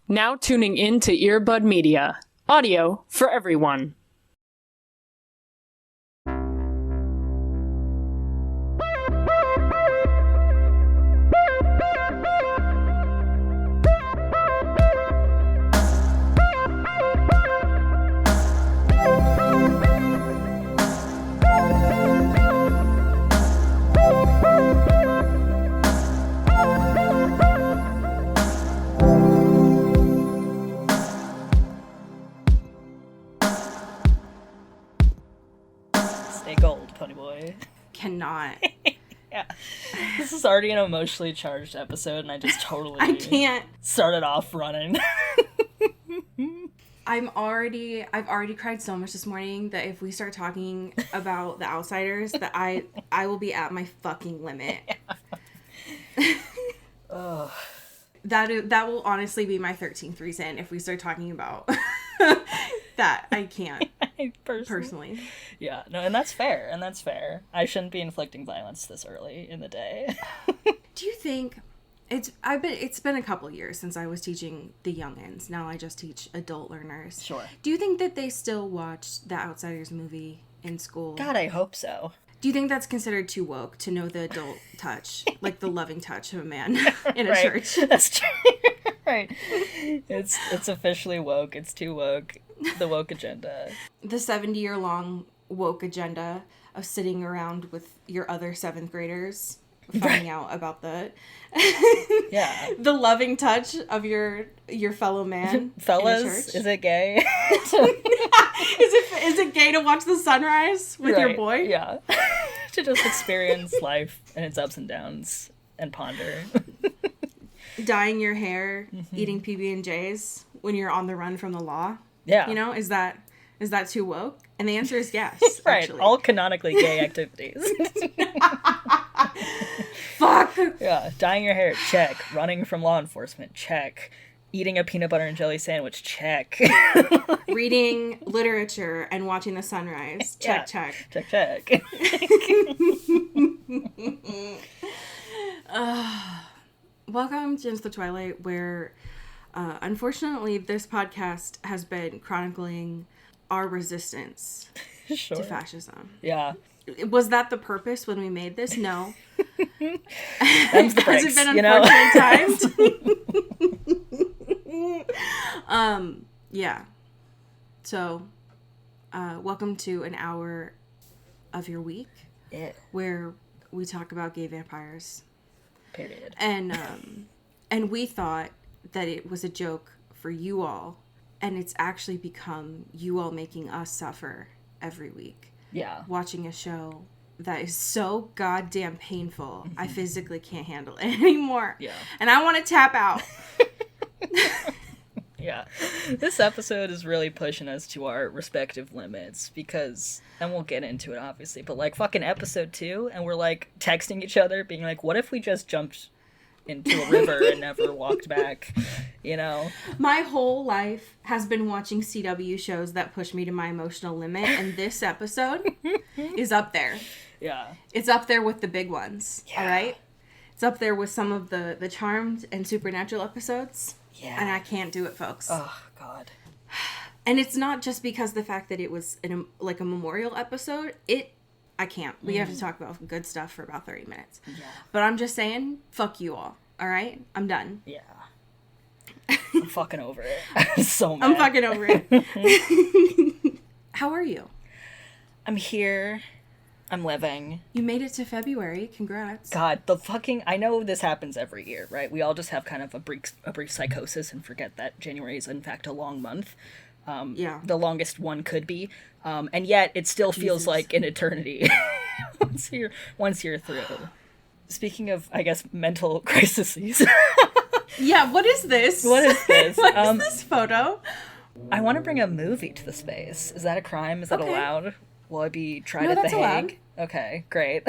Now tuning in to Earbud Media. Audio for everyone. Stay gold, Pony Boy. Cannot. Yeah. This is already an emotionally charged episode, and I just totally I can't. started off running. I've already cried so much this morning that if we start talking about The Outsiders, that I will be at my fucking limit. Ugh. That will honestly be my 13th reason if we start talking about that. I can't. Personally. Yeah, no, and that's fair. I shouldn't be inflicting violence this early in the day. Do you think it's been a couple years since I was teaching the youngins. Now I just teach adult learners. Sure. Do you think that they still watch the Outsiders movie in school? God, I hope so. Do you think that's considered too woke to know the adult touch, like the loving touch of a man in a Right. church? That's true. Right. It's officially woke. It's too woke. The woke agenda. The 70-year-long woke agenda of sitting around with your other 7th graders finding out about the the loving touch of your fellow man. Fellas, in a church. is it gay? Is it gay to watch the sunrise with your boy? Yeah. To just experience life and its ups and downs and ponder. Dyeing your hair, eating PB&Js when you're on the run from the law. Yeah. You know, is that too woke? And the answer is yes. Right. Actually. All canonically gay activities. Fuck. Yeah. Dyeing your hair, check. Running from law enforcement, check. Eating a peanut butter and jelly sandwich, check. Reading literature and watching the sunrise, check. Check. Welcome to Into the Twilight, where unfortunately this podcast has been chronicling our resistance Sure. to fascism. Yeah. Was that the purpose when we made this? No. Them's the breaks, Has it been you know? unfortunate times? Yeah. So, welcome to an hour of your week where we talk about gay vampires. Period. And we thought that it was a joke for you all, and it's actually become you all making us suffer every week. Yeah. Watching a show that is so goddamn painful, I physically can't handle it anymore. Yeah. And I want to tap out. Yeah. This episode is really pushing us to our respective limits because, and we'll get into it obviously, but like fucking episode 2 and we're like texting each other being like, what if we just jumped into a river and never walked back, you know? My whole life has been watching CW shows that push me to my emotional limit, and this episode is up there. Yeah. It's up there with the big ones, Yeah. all right? It's up there with some of the Charmed and Supernatural episodes. Yeah. And I can't do it, folks. Oh, God. And it's not just because the fact that it was like a memorial episode. I can't. We have to talk about good stuff for about 30 minutes. Yeah. But I'm just saying, fuck you all. All right? I'm done. Yeah. I'm fucking over it. So mad. I'm fucking over it. How are you? I'm here. I'm living. You made it to February. Congrats. God, I know this happens every year, right? We all just have kind of a brief psychosis and forget that January is in fact a long month. Yeah. The longest one could be. And yet it still feels like an eternity once you're through. Speaking of, I guess, mental crises. Yeah, what is this? What is this? What is this photo? I want to bring a movie to the space. Is that a crime? Is that Okay. allowed? Will I be tried No, at The that's Hague? allowed. Okay, great.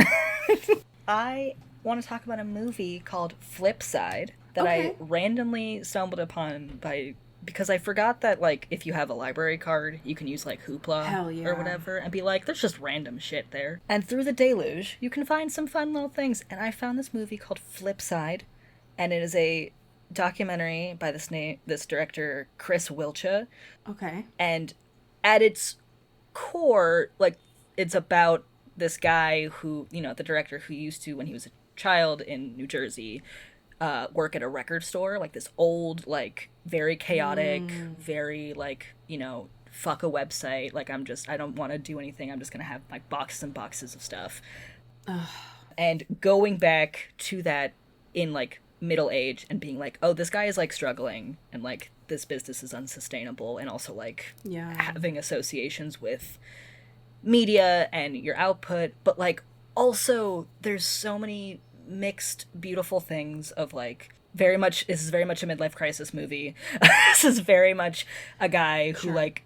I want to talk about a movie called Flipside that I Okay. randomly stumbled upon because I forgot that, like, if you have a library card, you can use, like, Hoopla Hell yeah. or whatever, and be like, there's just random shit there. And through the deluge, you can find some fun little things. And I found this movie called Flipside, and it is a documentary by this director, Chris Wilcha. Okay. And at its core, like, it's about this guy who, the director who used to, when he was a child in New Jersey, work at a record store, like this old, like, very chaotic, very, like, fuck a website, like, I don't want to do anything, I'm just gonna have, like, boxes and boxes of stuff. Ugh. And going back to that in, like, middle age and being like, oh, this guy is, like, struggling, and, like, this business is unsustainable, and also, like, having associations with media and your output, but, like, also there's so many mixed beautiful things of, like, this is very much a midlife crisis movie. This is very much a guy who, like,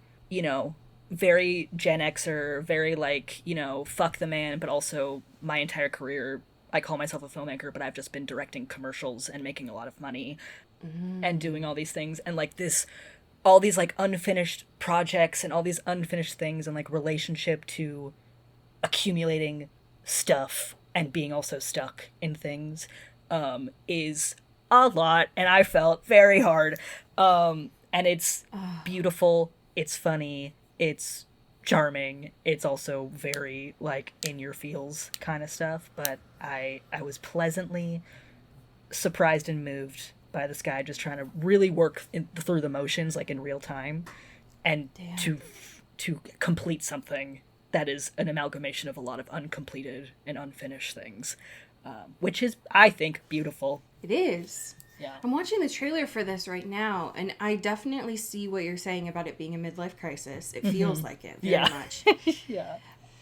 very Gen Xer, very, like, fuck the man, but also my entire career I call myself a filmmaker, but I've just been directing commercials and making a lot of money and doing all these things, and, like, all these, like, unfinished projects and all these unfinished things, and, like, relationship to accumulating stuff and being also stuck in things is a lot, and I felt very hard. And it's beautiful, it's funny, it's charming, it's also very, like, in your feels kind of stuff, but I was pleasantly surprised and moved by this guy just trying to really work through the motions, like, in real time, and to complete something that is an amalgamation of a lot of uncompleted and unfinished things, which is, I think, beautiful. It is. Yeah. I'm watching the trailer for this right now, and I definitely see what you're saying about it being a midlife crisis. It feels like it very much. Yeah.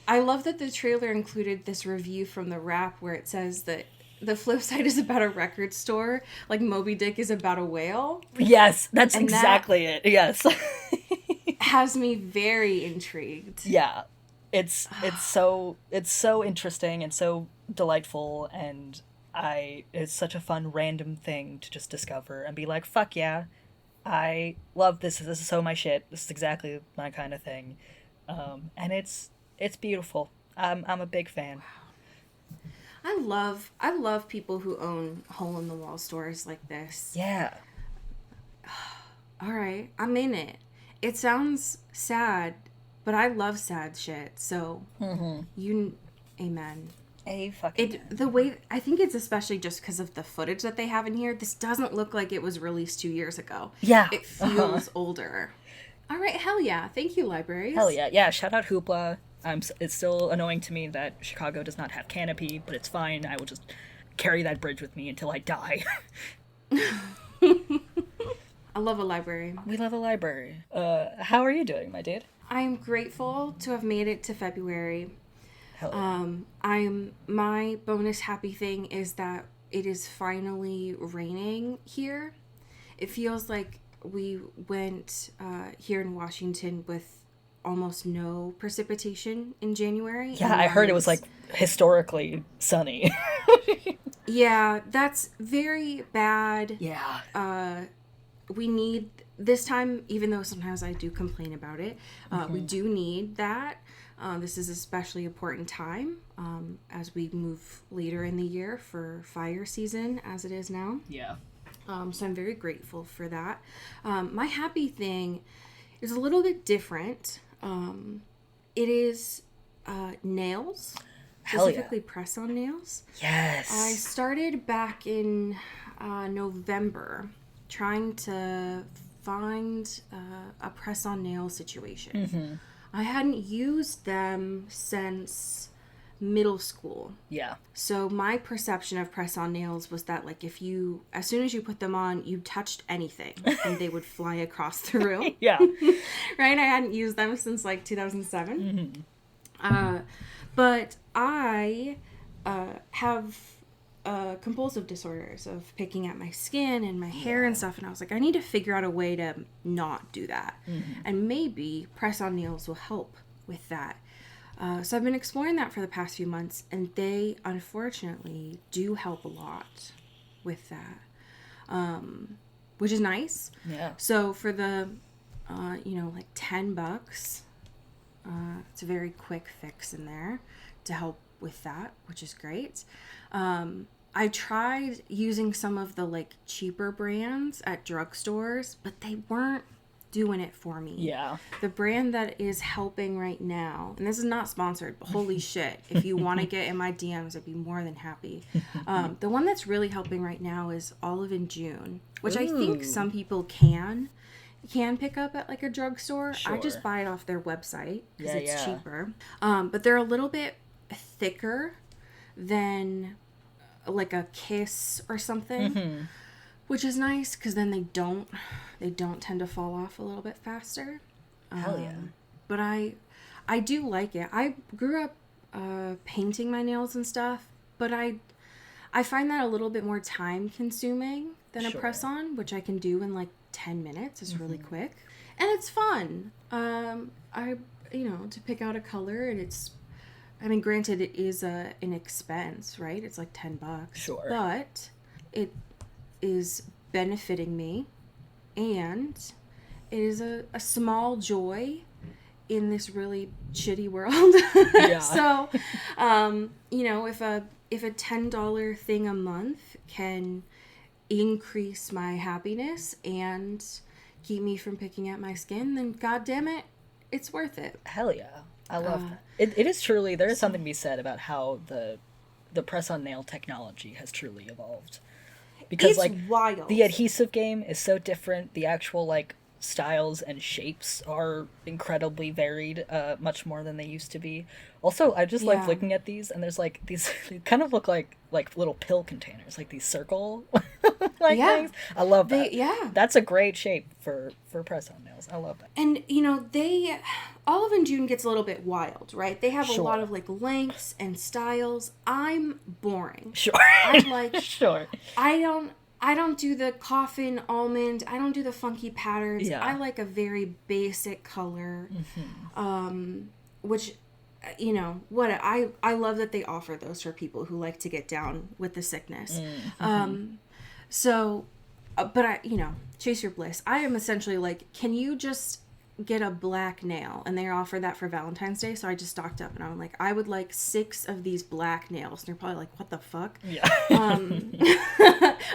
I love that the trailer included this review from The Wrap where it says that the flip side is about a record store, like Moby Dick is about a whale. Yes, that's exactly it. Yes. Has me very intrigued. Yeah. It's so interesting and so delightful, and it's such a fun random thing to just discover and be like, fuck yeah, I love this. This is so my shit. This is exactly my kind of thing. And it's beautiful. I'm a big fan. Wow. I love people who own hole in the wall stores like this. Yeah. All right, I'm in it. It sounds sad, but I love sad shit. So amen. The way, I think it's especially just because of the footage that they have in here. This doesn't look like it was released 2 years ago. Yeah. It feels older. All right, hell yeah. Thank you, libraries. Hell yeah. Yeah, shout out Hoopla. It's still annoying to me that Chicago does not have Canopy, but it's fine. I will just carry that bridge with me until I die. I love a library. We love a library. How are you doing, my dude? I'm grateful to have made it to February. Hell yeah. My bonus happy thing is that it is finally raining here. It feels like we went here in Washington with almost no precipitation in January. Yeah, I heard it was, like, historically sunny. Yeah, that's very bad. Yeah. We need, this time, even though sometimes I do complain about it, we do need that. This is especially important time as we move later in the year for fire season, as it is now. Yeah. So I'm very grateful for that. My happy thing is a little bit different. It is nails. Specifically press-on nails. Yes. I started back in November trying to find a press-on nail situation. I hadn't used them since middle school. Yeah. So my perception of press-on nails was that, like, if you, as soon as you put them on, you touched anything and they would fly across the room. Yeah. Right? I hadn't used them since, like, 2007. But I have compulsive disorders of picking at my skin and my hair and stuff, and I was like, I need to figure out a way to not do that. And maybe press-on nails will help with that. So I've been exploring that for the past few months, and they unfortunately do help a lot with that, which is nice. Yeah. So for the, like $10, it's a very quick fix in there to help with that, which is great. I tried using some of the like cheaper brands at drugstores, but they weren't doing it for me. Yeah. The brand that is helping right now, and this is not sponsored, but holy shit, if you want to get in my DMs, I'd be more than happy. The one that's really helping right now is Olive and June, which I think some people can pick up at like a drugstore. Sure. I just buy it off their website because it's cheaper. But they're a little bit thicker than like a Kiss or something, which is nice because then they don't tend to fall off a little bit faster. Hell yeah. But I do like it. I grew up painting my nails and stuff, but I find that a little bit more time consuming than a press-on, which I can do in like 10 minutes. It's really quick. And it's fun. To pick out a color, and it's, I mean, granted, it is an expense, right? It's like $10. Sure. But it is benefiting me, and it is a small joy in this really shitty world. Yeah. So, if a $10 thing a month can increase my happiness and keep me from picking at my skin, then god damn it, it's worth it. Hell yeah. I love that. It is truly, there is something to be said about how the press-on nail technology has truly evolved. Because it's like wild. The adhesive game is so different. The actual like styles and shapes are incredibly varied, much more than they used to be. Also, I just like looking at these, and there's like these, they kind of look like little pill containers, like these circle things. I love that. That's a great shape for press-on nails. I love that. And Olive and June gets a little bit wild, right? They have a lot of like lengths and styles. I'm boring. Sure. I'm like sure. I don't do the coffin almond. I don't do the funky patterns. Yeah. I like a very basic color, which, I love that they offer those for people who like to get down with the sickness. But chase your bliss. I am essentially like, can you just get a black nail? And they offer that for Valentine's Day, so I just stocked up, and I'm like, I would like 6 of these black nails. And they're probably like, what the fuck? Yeah.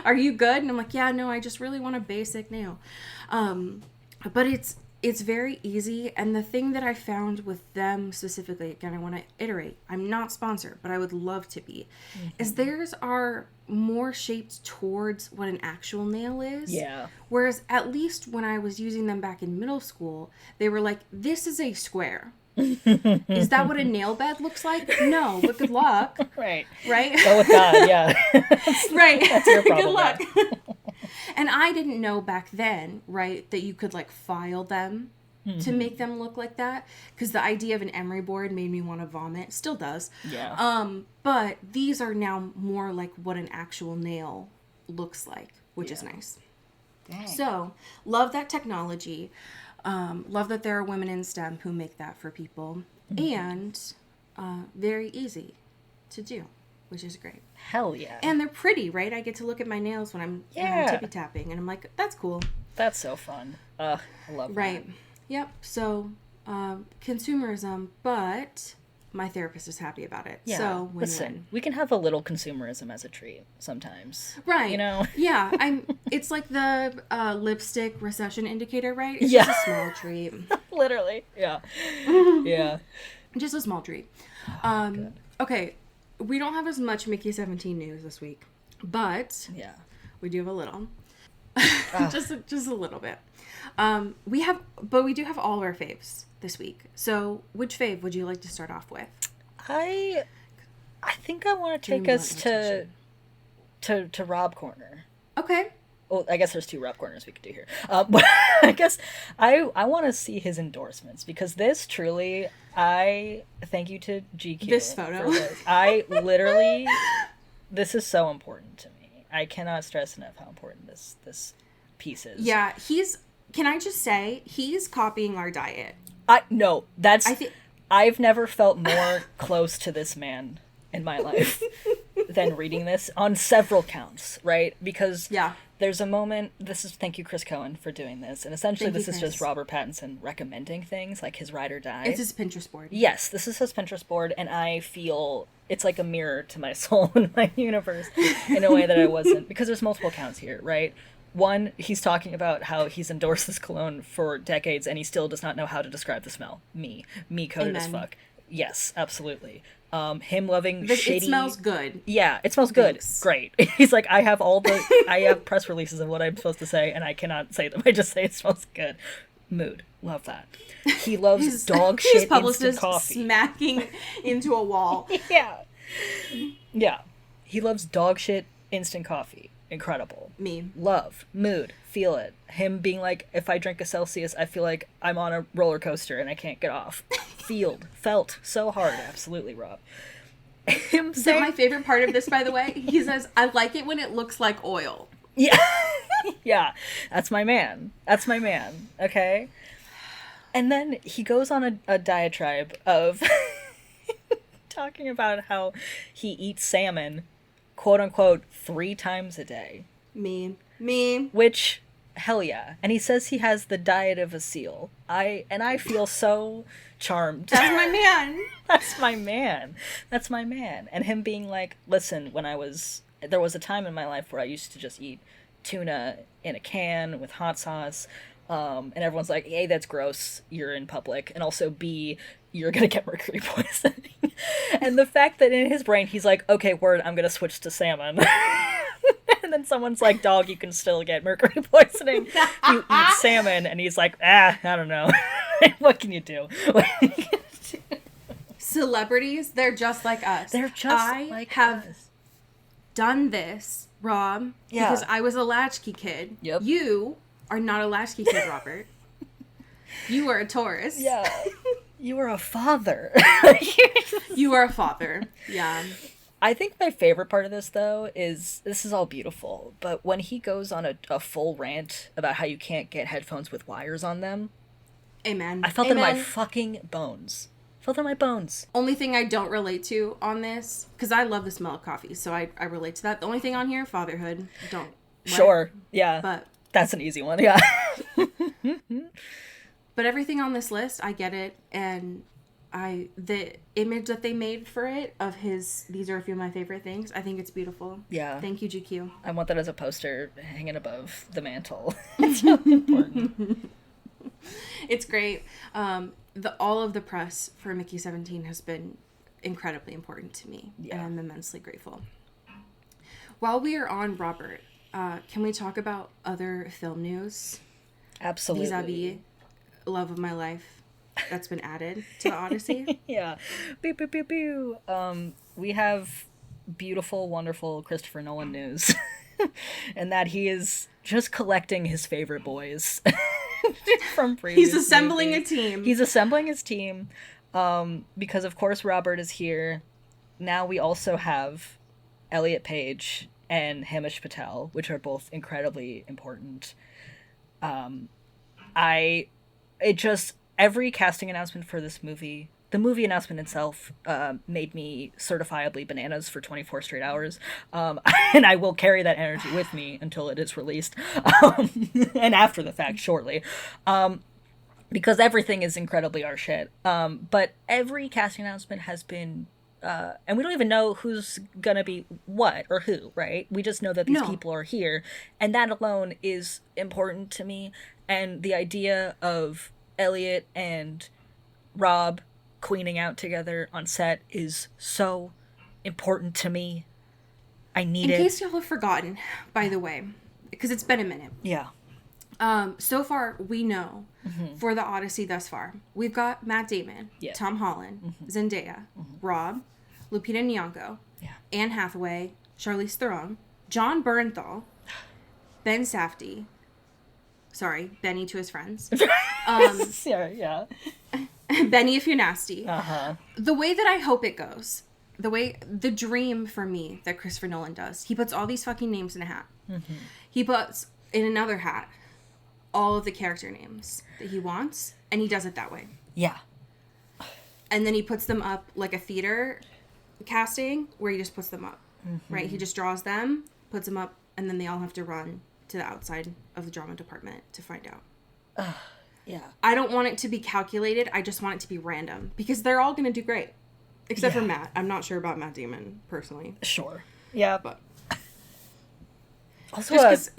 Are you good? And I'm like, yeah, no, I just really want a basic nail. But it's very easy, and the thing that I found with them specifically, again, I want to iterate, I'm not sponsored, but I would love to be, is theirs are more shaped towards what an actual nail is. Yeah. Whereas at least when I was using them back in middle school, they were like, this is a square. Is that what a nail bed looks like? No, but good luck. Right. Right? Go with God, yeah. Right. That's your problem. Good luck. And I didn't know back then, right, that you could like file them to make them look like that, because the idea of an emery board made me want to vomit. Still does. Yeah. But these are now more like what an actual nail looks like, which is nice. Dang. So, love that technology. Love that there are women in STEM who make that for people. And very easy to do, which is great. Hell yeah. And they're pretty, right? I get to look at my nails when I'm tippy tapping, and I'm like, that's cool. That's so fun. I love that. Right. Yep. So, consumerism, but my therapist is happy about it. Yeah. So, win-win. Listen, we can have a little consumerism as a treat sometimes. Right. You know? Yeah. It's like the lipstick recession indicator, right? It's Yeah. just a small treat. Literally. Yeah. Yeah. Just a small treat. Okay. We don't have as much Mickey 17 news this week, but we do have a little. just a little bit. We do have all of our faves this week. So, which fave would you like to start off with? I think I want to take us to Rob Corner. Okay. Well, I guess there's 2 Rob Corners we could do here. But I guess I want to see his endorsements, because this truly, I thank you to GQ. This photo. For this. I literally, this is so important to me. I cannot stress enough how important this piece is. Yeah, can I just say, he's copying our diet. No, I've never felt more close to this man in my life. than reading this on several counts, right? Because yeah. There's a moment, thank you, Chris Cohen, for doing this, and essentially Thank this you, is just Robert Pattinson recommending things, like his ride or die. It's his Pinterest board. Yes, this is his Pinterest board, and I feel it's like a mirror to my soul and my universe in a way that I wasn't, because there's multiple accounts here, right? One, he's talking about how he's endorsed this cologne for decades, and he still does not know how to describe the smell. Me coded as fuck. Yes, absolutely. Him loving shitty... It smells good. Yeah, it smells good. Thanks. Great. He's like, I have press releases of what I'm supposed to say, and I cannot say them. I just say it smells good. Mood. Love that. He loves dog shit instant coffee. Smacking into a wall. Yeah. Yeah. He loves dog shit instant coffee. Incredible. Me. Love. Mood. Feel it. Him being like, if I drink a Celsius, I feel like I'm on a roller coaster and I can't get off. Felt so hard. Absolutely, Rob. Him saying... my favorite part of this, by the way, he says, I like it when it looks like oil. Yeah. Yeah. That's my man. Okay? And then he goes on a diatribe of talking about how he eats salmon, quote unquote, 3 times a day. Me. Which, hell yeah. And he says he has the diet of a seal. I feel so charmed. That's my man. That's my man. And him being like, listen, there was a time in my life where I used to just eat tuna in a can with hot sauce. And everyone's like, A, that's gross, you're in public. And also B, you're gonna get mercury poisoning. And the fact that in his brain, he's like, okay, word, I'm gonna switch to salmon. And then someone's like, dog, you can still get mercury poisoning if you eat salmon. And he's like, I don't know. What can you do? Celebrities, they're just like us. I have done this, Rob, because I was a latchkey kid. Yep. You are not a latchkey kid, Robert. You are a Taurus. Yeah. You are a father. You are a father. Yeah. I think my favorite part of this, though, is this is all beautiful, but when he goes on a full rant about how you can't get headphones with wires on them. Amen. I felt it in my fucking bones. Only thing I don't relate to on this, because I love the smell of coffee, so I relate to that. The only thing on here, fatherhood. Sure. Yeah. But that's an easy one. Yeah. But everything on this list, I get it, and the image that they made for it of these are a few of my favorite things. I think it's beautiful. Yeah. Thank you, GQ. I want that as a poster hanging above the mantle. It's really important. It's great. All of the press for Mickey 17 has been incredibly important to me, and I'm immensely grateful. While we are on Robert, can we talk about other film news? Absolutely. Vis-a-vis Love of My Life that's been added to the Odyssey. Yeah. Pew, pew, pew, pew. We have beautiful, wonderful Christopher Nolan news. And that he is just collecting his favorite boys from previous He's assembling movies. a team. He's assembling his team. Because of course Robert is here. Now we also have Elliot Page and Hamish Patel, which are both incredibly important. Every casting announcement for this movie, the movie announcement itself, made me certifiably bananas for 24 straight hours. And I will carry that energy with me until it is released. And after the fact, shortly. Because everything is incredibly our shit. But every casting announcement has been, and we don't even know who's gonna be what or who, right? We just know that these people are here. And that alone is important to me. And the idea of Elliot and Rob queening out together on set is so important to me. I need it. In case y'all have forgotten, by the way, because it's been a minute. Yeah. So far, we know for the Odyssey thus far, we've got Matt Damon, Tom Holland, Zendaya, Rob, Lupita Nyong'o, Anne Hathaway, Charlize Theron, John Bernthal, Ben Safdie. Sorry, Benny to his friends. Yeah. Benny if you're nasty. Uh-huh. The way that I hope it goes, the dream for me that Christopher Nolan does, he puts all these fucking names in a hat. Mm-hmm. He puts in another hat all of the character names that he wants, and he does it that way. Yeah. And then he puts them up like a theater casting where he just puts them up. right? He just draws them, puts them up, and then they all have to run to the outside of the drama department to find out. Yeah. I don't want it to be calculated. I just want it to be random because they're all going to do great. Except for Matt. I'm not sure about Matt Damon, personally. Sure. Yeah. But also,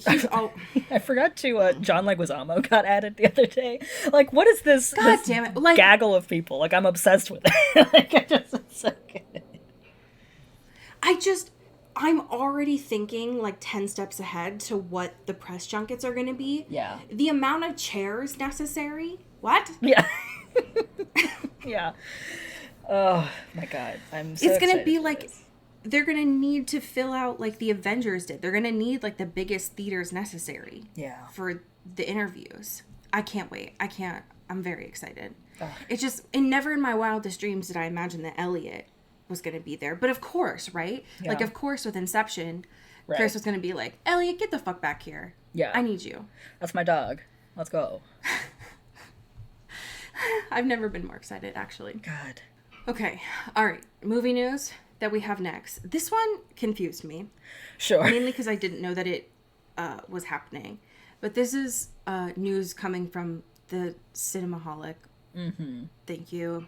he's all... I forgot to, John Leguizamo got added the other day. Like, what is this, damn it. Like, gaggle of people? Like, I'm obsessed with it. Like, it's so good. I'm already thinking, like, 10 steps ahead to what the press junkets are going to be. Yeah. The amount of chairs necessary. What? Yeah. Yeah. Oh, my God. I'm so It's going to excited be, for like, this. they're going to need to fill out, like, the Avengers did. They're going to need, like, the biggest theaters necessary. Yeah. For the interviews. I can't wait. I'm very excited. Ugh. It's just, and never in my wildest dreams did I imagine that Elliot was going to be there. But of course, right? Yeah. Like, of course, with Inception, Chris was going to be like, Elliot, get the fuck back here. Yeah. I need you. That's my dog. Let's go. I've never been more excited, actually. God. Okay. All right. Movie news that we have next. This one confused me. Sure. Mainly because I didn't know that it was happening. But this is news coming from the Cinemaholic. Mm-hmm. Thank you.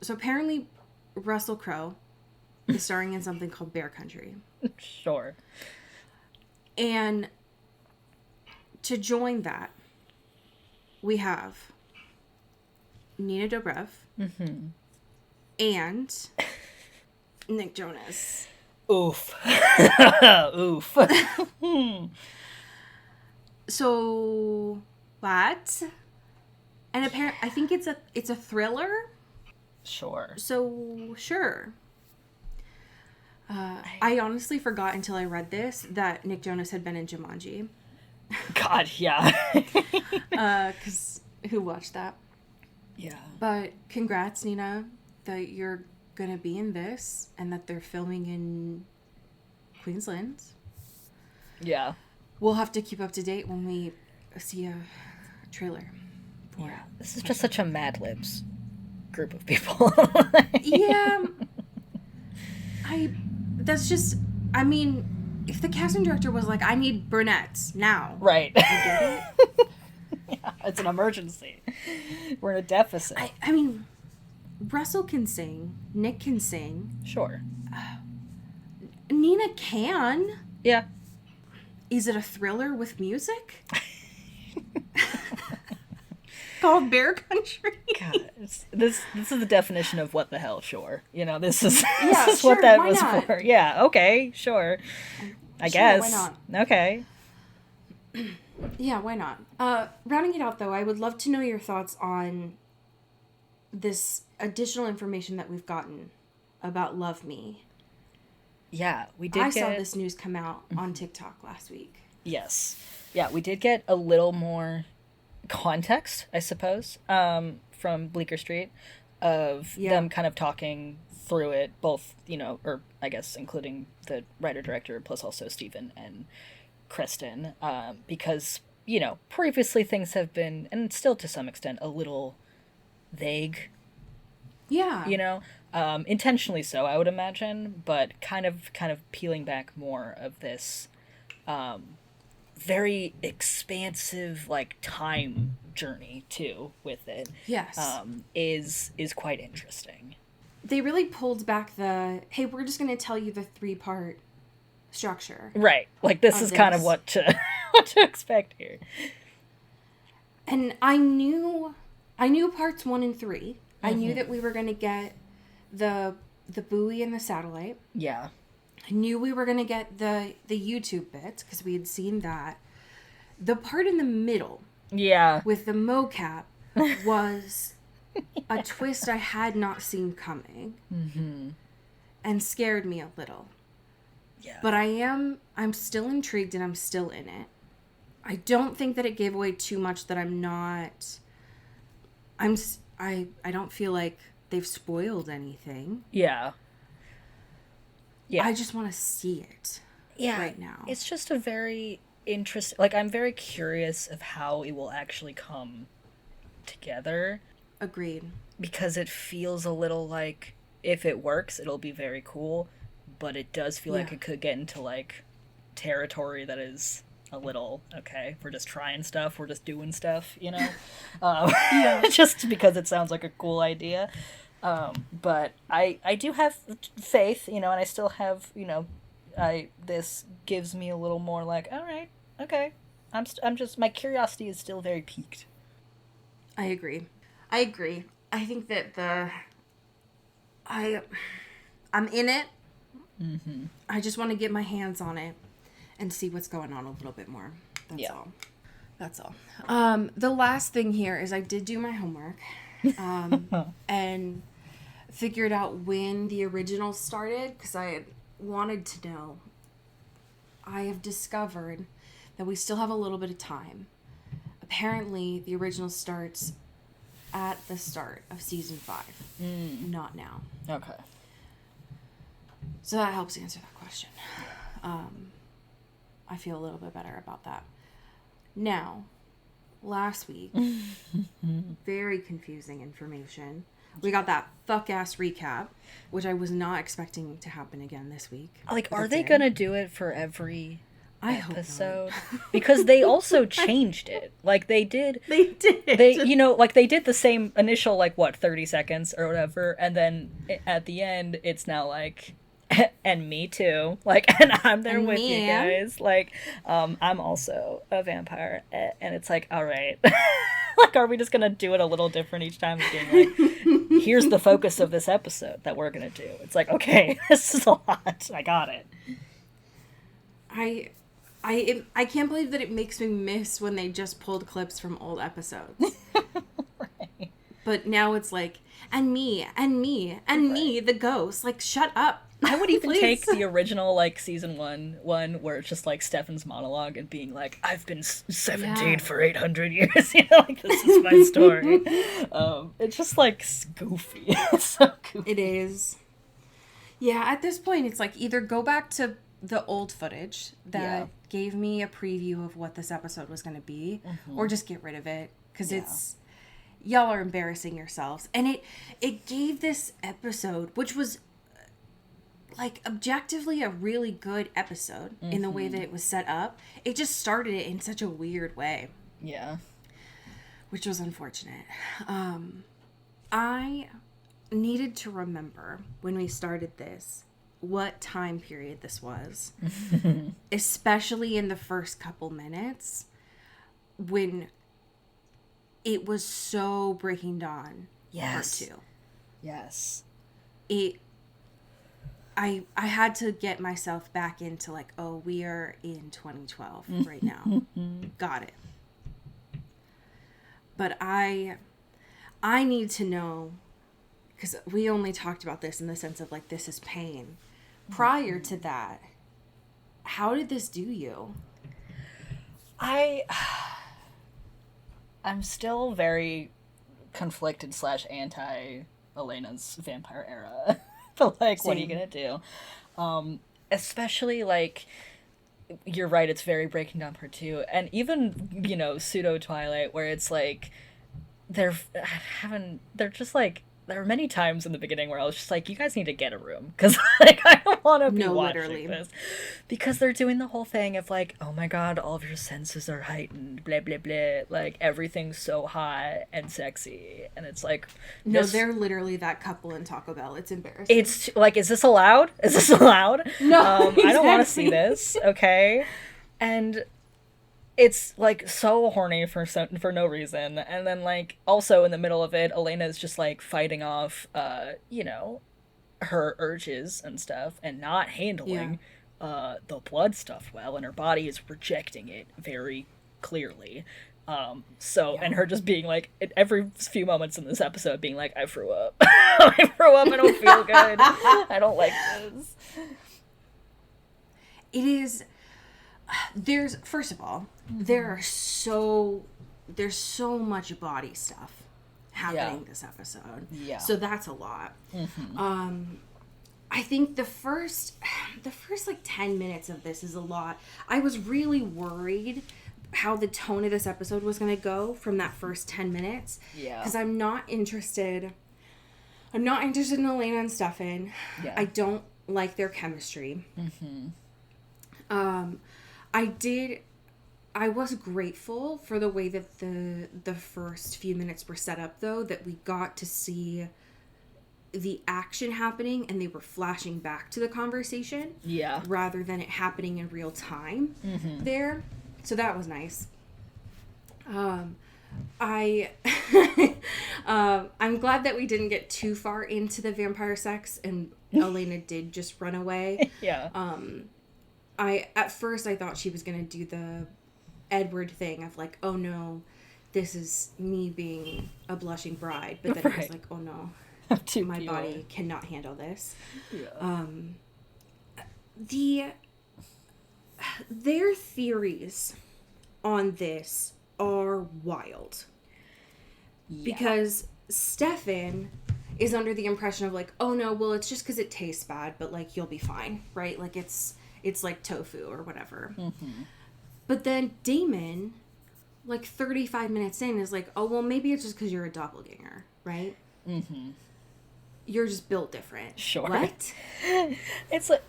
So apparently Russell Crowe is starring in something called Bear Country. Sure. And to join that, we have Nina Dobrev and Nick Jonas. Oof. Oof. So what? And apparently, I think it's a thriller. Sure. So sure. I honestly forgot until I read this that Nick Jonas had been in Jumanji. God, yeah. Because who watched that? Yeah. But congrats, Nina, that you're gonna be in this and that they're filming in Queensland. Yeah. We'll have to keep up to date when we see a trailer. Yeah. This is just such a Mad Libs group of people. Yeah. I mean, if the casting director was like, I need brunettes now. Right. I get it. Yeah, it's an emergency. We're in a deficit. I mean, Russell can sing. Nick can sing. Sure. Nina can. Yeah. Is it a thriller with music? Called Bear Country. God, this is the definition of what the hell, sure. You know, this is sure, what that why was not? for. Yeah, okay, sure. I Sure, guess. why not? Okay. Yeah, why not? Rounding it out, though, I would love to know your thoughts on this additional information that we've gotten about Love Me. Yeah, we did I saw this news come out on TikTok last week. Yes. Yeah, we did get a little more context, I suppose, from Bleecker Street of them kind of talking through it, both, you know, or I guess including the writer-director plus also Stephen and Kristen, because, you know, previously things have been, and still to some extent, a little vague. Yeah. You know, intentionally so, I would imagine, but kind of peeling back more of this very expansive, like, time journey too with it. Yes. Is quite interesting. They really pulled back the, hey, we're just going to tell you the 3-part structure. Right. Like, this is kind of what to what to expect here. And I knew parts 1 and 3. I knew that we were going to get the buoy and the satellite. Yeah. I knew we were going to get the YouTube bits because we had seen that. The part in the middle Yeah. with the mocap was a twist I had not seen coming. And scared me a little. Yeah. But I'm still intrigued and I'm still in it. I don't think that it gave away too much that I don't feel like they've spoiled anything. Yeah. Yeah. I just want to see it right now. It's just a very interesting, like, I'm very curious of how it will actually come together. Agreed. Because it feels a little like, if it works, it'll be very cool. but it does feel like it could get into, like, territory that is a little, okay, we're just trying stuff, we're just doing stuff, you know? Just because it sounds like a cool idea. But I do have faith, you know, and I still have, you know, this gives me a little more like, all right, okay, I'm just, my curiosity is still very piqued. I agree. I think that I'm in it. Mm-hmm. I just want to get my hands on it and see what's going on a little bit more. That's all. The last thing here is I did do my homework, and figured out when the original started, because I had wanted to know. I have discovered that we still have a little bit of time. Apparently, the original starts at the start of season 5, not now. Okay. So that helps answer that question. I feel a little bit better about that. Now, last week, very confusing information. We got that fuck-ass recap, which I was not expecting to happen again this week. Like, are they gonna do it for every episode? Hope not. Because they also changed it. Like, they did. You know, like, they did the same initial, like, 30 seconds or whatever, and then at the end, it's now, like, and me too. Like, and I'm there with you guys. Like, I'm also a vampire. And it's like, all right. Like, are we just gonna do it a little different each time? Being like, here's the focus of this episode that we're gonna do. It's like, okay, this is a lot. I got it. I can't believe that it makes me miss when they just pulled clips from old episodes. Right. But now it's like, and me, the ghost. Like, shut up. I would even take the original, like, season one where it's just, like, Stefan's monologue and being like, I've been 17 for 800 years, you know, like, this is my story. It's just, like, goofy. It's so goofy. It is. Yeah, at this point, it's like, either go back to the old footage that gave me a preview of what this episode was going to be, or just get rid of it, because it's, y'all are embarrassing yourselves. And it gave this episode, which was, like, objectively a really good episode in the way that it was set up. It just started it in such a weird way. Yeah. Which was unfortunate. I needed to remember when we started this what time period this was. Especially in the first couple minutes when it was so Breaking Dawn. Yes. Part 2. Yes. I had to get myself back into, like, oh, we are in 2012 right now. Got it. But I need to know, because we only talked about this in the sense of, like, this is pain. Prior to that, how did this do you? I'm still very conflicted / anti Elena's vampire era. But, like, what are you gonna do? Especially, like, you're right, it's very Breaking Dawn Part 2, and even, you know, pseudo Twilight, where it's like they're just like, there were many times in the beginning where I was just like, you guys need to get a room, because, like, I don't want to be watching this. Because they're doing the whole thing of, like, oh my god, all of your senses are heightened, blah, blah, blah. Like, everything's so hot and sexy. And it's like... No, they're literally that couple in Taco Bell. It's embarrassing. It's, like, is this allowed? Is this allowed? No, exactly. I don't want to see this, okay? And... it's, like, so horny for no reason. And then, like, also in the middle of it, Elena's just, like, fighting off, you know, her urges and stuff, and not handling the blood stuff well, and her body is rejecting it very clearly. And her just being, like, at every few moments in this episode being like, I threw up. I threw up, I don't feel good. I don't like this. It is... There's, first of all, there's so much body stuff happening this episode. Yeah. So that's a lot. I think the first like 10 minutes of this is a lot. I was really worried how the tone of this episode was going to go from that first 10 minutes. Yeah. Because I'm not interested in Elena and Stefan. Yeah. I don't like their chemistry. I was grateful for the way that the first few minutes were set up, though, that we got to see the action happening and they were flashing back to the conversation. Yeah. Rather than it happening in real time there. So that was nice. I'm glad that we didn't get too far into the vampire sex and Elena did just run away. Yeah. At first I thought she was going to do the Edward thing of like, oh no, this is me being a blushing bride. But then I was like, oh no, my body cannot handle this. Yeah. Their theories on this are wild. Yeah. Because Stefan is under the impression of like, oh no, well, it's just because it tastes bad, but like you'll be fine, right? Like it's like tofu or whatever. But then Damon, like 35 minutes in, is like, oh well, maybe it's just because you're a doppelganger, right? You're just built different. Sure. What? It's like,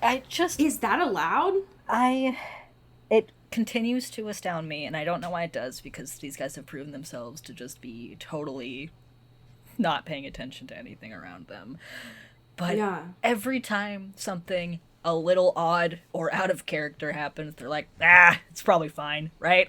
is that allowed? It continues to astound me, and I don't know why it does, because these guys have proven themselves to just be totally not paying attention to anything around them. But every time something a little odd or out of character happens, they're like, it's probably fine, right?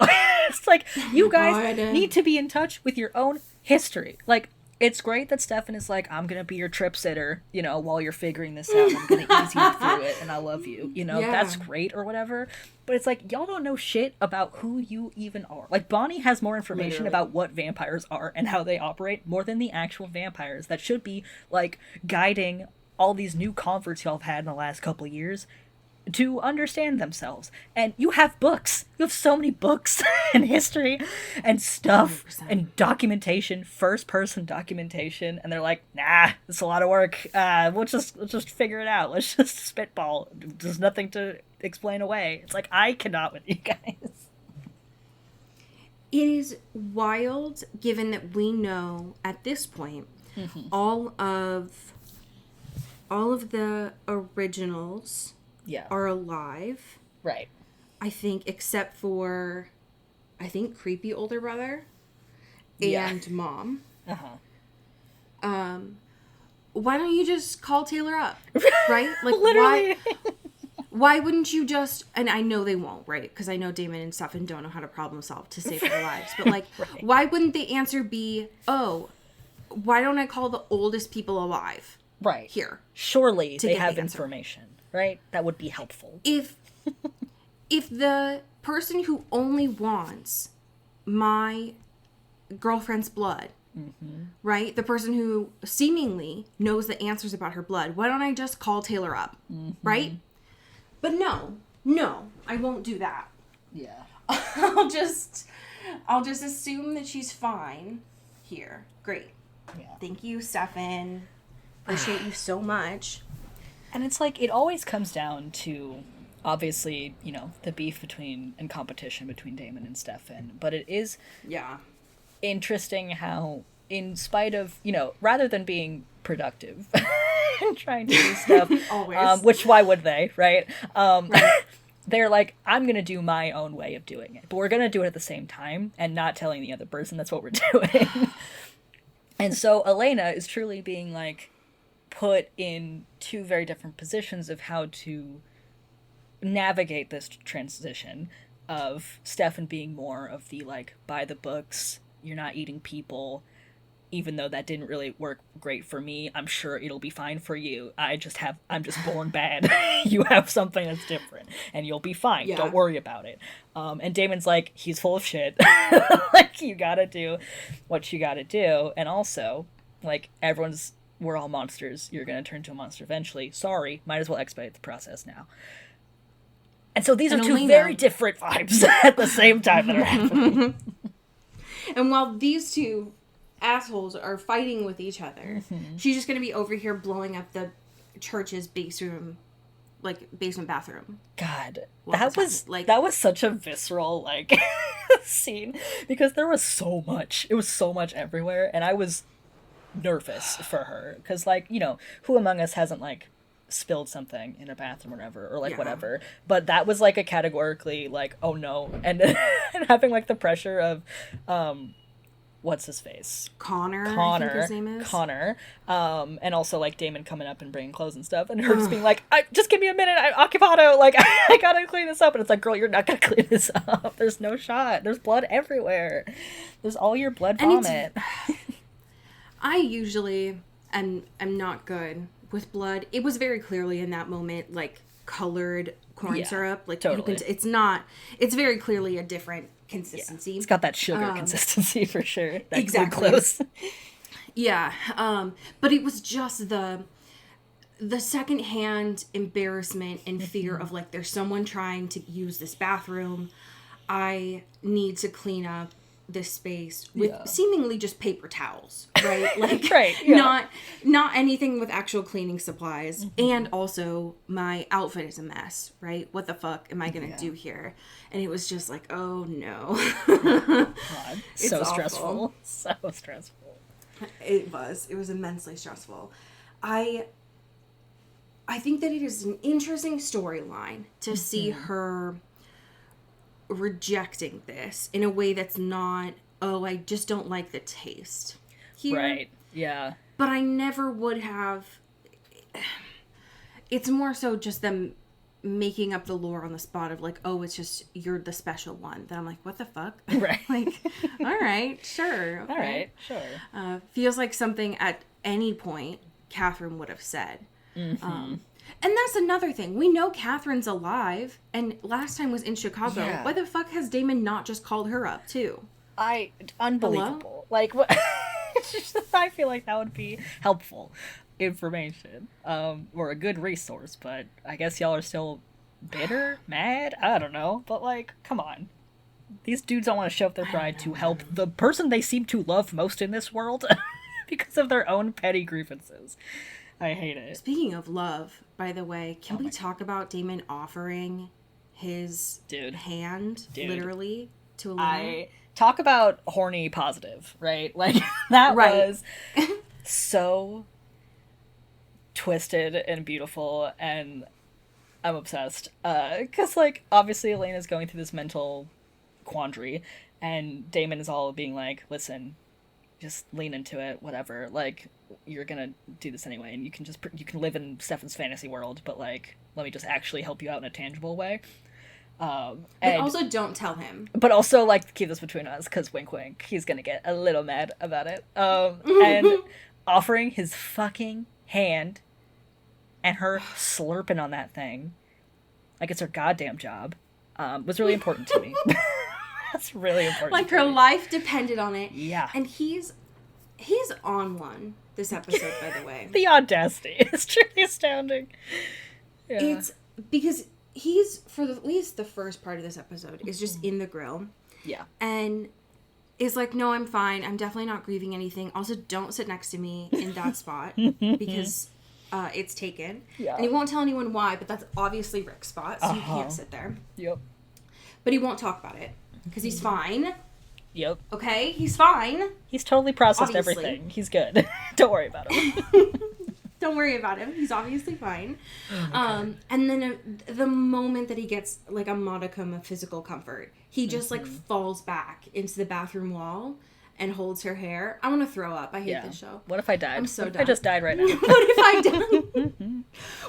It's like, you guys need to be in touch with your own history. Like, it's great that Stefan is like, I'm gonna be your trip sitter, you know, while you're figuring this out. I'm gonna ease you through it, and I love you. You know, that's great or whatever. But it's like, y'all don't know shit about who you even are. Like, Bonnie has more information about what vampires are and how they operate more than the actual vampires that should be, like, guiding all these new converts y'all have had in the last couple of years to understand themselves. And you have books. You have so many books and history and stuff 100%. And documentation, first-person documentation, and they're like, nah, it's a lot of work. We'll just figure it out. Let's just spitball. There's nothing to explain away. It's like, I cannot with you guys. It is wild, given that we know at this point all of the originals are alive. Right. I think, except for, creepy older brother and mom. Why don't you just call Taylor up? Right? Like, literally. Why wouldn't you just, and I know they won't, right? Because I know Damon and Stefan don't know how to problem solve to save their lives. But like, why wouldn't the answer be, oh, why don't I call the oldest people alive? Right. Here. Surely they have information. Right? That would be helpful. If the person who only wants my girlfriend's blood, right? The person who seemingly knows the answers about her blood, why don't I just call Taylor up? Right? But no, I won't do that. Yeah. I'll just assume that she's fine here. Great. Yeah. Thank you, Stefan. Appreciate you so much. And it's like, it always comes down to, obviously, you know, the beef and competition between Damon and Stefan. But it is interesting how, in spite of, you know, rather than being productive and trying to do stuff, always. Which why would they, right? They're like, I'm going to do my own way of doing it. But we're going to do it at the same time and not telling the other person that's what we're doing. And so Elena is truly being, like, put in two very different positions of how to navigate this transition of Stefan being more of the, like, by the books, you're not eating people, even though that didn't really work great for me. I'm sure it'll be fine for you. I'm just born bad. You have something that's different and you'll be fine. Yeah. Don't worry about it. And Damon's like, he's full of shit. Like, you gotta do what you gotta do. And also, like, we're all monsters. You're going to turn to a monster eventually. Sorry. Might as well expedite the process now. And so these are two very different vibes at the same time that are happening. And while these two assholes are fighting with each other, she's just going to be over here blowing up the church's basement bathroom. God. That was such a visceral, like, scene. Because there was so much. It was so much everywhere. And I was nervous for her because, like, you know, who among us hasn't, like, spilled something in a bathroom or whatever, or like whatever. But that was like a categorically like, oh no, and, and having like the pressure of what's his face? Connor, I think his name is. Connor. And also, like, Damon coming up and bringing clothes and stuff, and her just being like, just give me a minute, I'm occupado, like, I gotta clean this up. And it's like, girl, you're not gonna clean this up. There's no shot. There's blood everywhere. There's all your blood vomit. I usually am not good with blood. It was very clearly in that moment, like, colored corn syrup. Like, totally. It's very clearly a different consistency. It's got that sugar consistency for sure. That exactly. Close. Yeah. But it was just the secondhand embarrassment and fear of like, there's someone trying to use this bathroom. I need to clean up this space with seemingly just paper towels, right? Like, right, not anything with actual cleaning supplies. And also, my outfit is a mess, right? What the fuck am I gonna do here? And it was just like, oh no. God, it's so awful. Stressful. So stressful. It was immensely stressful. I think that it is an interesting storyline to see her rejecting this in a way that's not, oh, I just don't like the taste here. Right, yeah. But I never would have. It's more so just them making up the lore on the spot of like, oh, it's just, you're the special one. That I'm like, what the fuck? Right. Like, all right, sure. Okay. All right, sure. Feels like something at any point Catherine would have said. And that's another thing. We know Catherine's alive, and last time was in Chicago. Yeah. Why the fuck has Damon not just called her up, too? Unbelievable. Hello? Like, what? I feel like that would be helpful information, or a good resource, but I guess y'all are still bitter, mad? I don't know, but like, come on. These dudes don't want to show up their pride to help the person they seem to love most in this world because of their own petty grievances. I hate it. Speaking of love, by the way, can we talk about Damon offering his hand, literally, to Elena? Talk about horny positive, right? Like, that was so twisted and beautiful, and I'm obsessed. Because, like, obviously Elena's going through this mental quandary, and Damon is all being like, listen, just lean into it, whatever, like, you're gonna do this anyway, and you can live in Stefan's fantasy world, but like, let me just actually help you out in a tangible way. And also don't tell him. But also, like, keep this between us, because wink wink, he's gonna get a little mad about it. And offering his fucking hand and her slurping on that thing like it's her goddamn job was really important to me. That's really important. Like, her life depended on it. Yeah. And he's on one this episode, by the way. The audacity is truly astounding. Yeah. It's because he's, for at least the first part of this episode, is just in the grill. Yeah. And is like, no, I'm fine. I'm definitely not grieving anything. Also, don't sit next to me in that spot because it's taken. Yeah. And he won't tell anyone why, but that's obviously Rick's spot, so you can't sit there. Yep. But he won't talk about it because he's fine. Yep. Okay? He's fine. He's totally processed Obviously. everything. He's good. Don't worry about him. Don't worry about him. He's obviously fine. And then the moment that he gets, like, a modicum of physical comfort, he just, like, falls back into the bathroom wall and holds her hair. I want to throw up. I hate this show. What if I died? I'm so what if done. I just died right now? What if I died?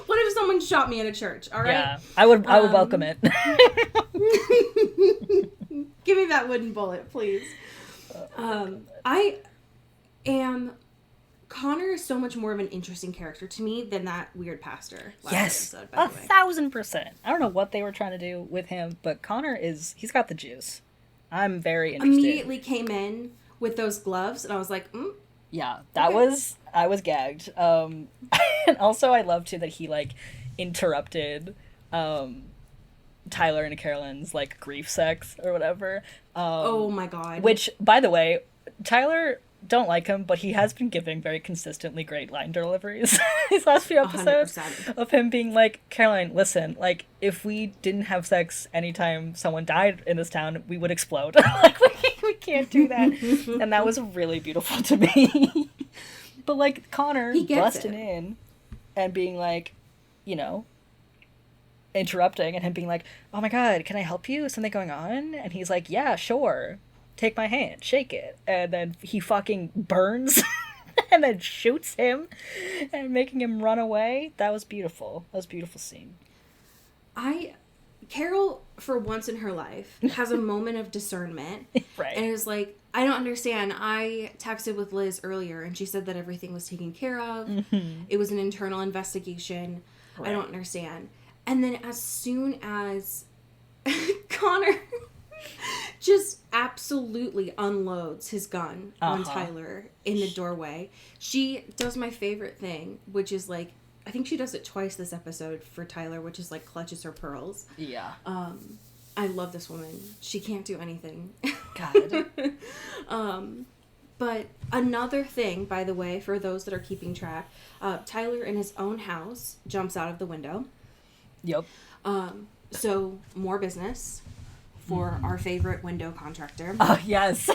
What if someone shot me in a church? All right? Yeah, I would welcome it. Give me that wooden bullet, please. Connor is so much more of an interesting character to me than that weird pastor last episode, by the way. 1,000%. I don't know what they were trying to do with him, but Connor he's got the juice. I'm very interested. Immediately came in with those gloves, and I was like, Yeah, I was gagged. And also I love too that he, like, interrupted Tyler and Carolyn's, like, grief sex or whatever. Oh my god. Which, by the way, Tyler, don't like him, but he has been giving very consistently great line deliveries these last few episodes 100%. of him being like, Caroline, listen, like, if we didn't have sex anytime someone died in this town, we would explode. Like, we can't do that. And that was really beautiful to me. But, like, Connor busting in and being like, you know, interrupting and him being like, oh my god, can I help you? Is something going on? And he's like, yeah, sure. Take my hand, shake it. And then he fucking burns and then shoots him and making him run away. That was beautiful. That was a beautiful scene. Carol, for once in her life, has a moment of discernment. Right. And is like, I don't understand. I texted with Liz earlier, and she said that everything was taken care of. Mm-hmm. It was an internal investigation. Right. I don't understand. And then as soon as Connor just absolutely unloads his gun on Tyler in the doorway, she does my favorite thing, which is like, I think she does it twice this episode for Tyler, which is like clutches her pearls. Yeah. I love this woman. She can't do anything. God. But another thing, by the way, for those that are keeping track, Tyler in his own house jumps out of the window. Yep. So more business for our favorite window contractor. Oh, yes.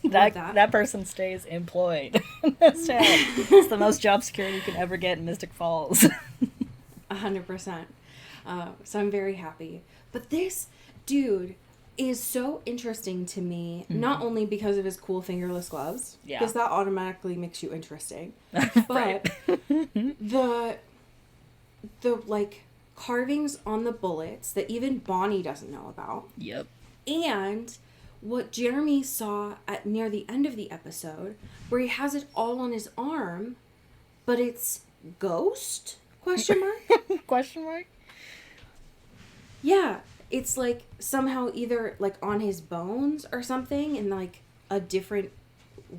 That person stays employed. It's the most job security you can ever get in Mystic Falls. 100%. So I'm very happy. But this dude is so interesting to me, not only because of his cool fingerless gloves, because that automatically makes you interesting, but the like carvings on the bullets that even Bonnie doesn't know about. Yep. And what Jeremy saw at near the end of the episode, where he has it all on his arm, but it's ghost? Question mark? Question mark? Yeah, it's like somehow either like on his bones or something in like a different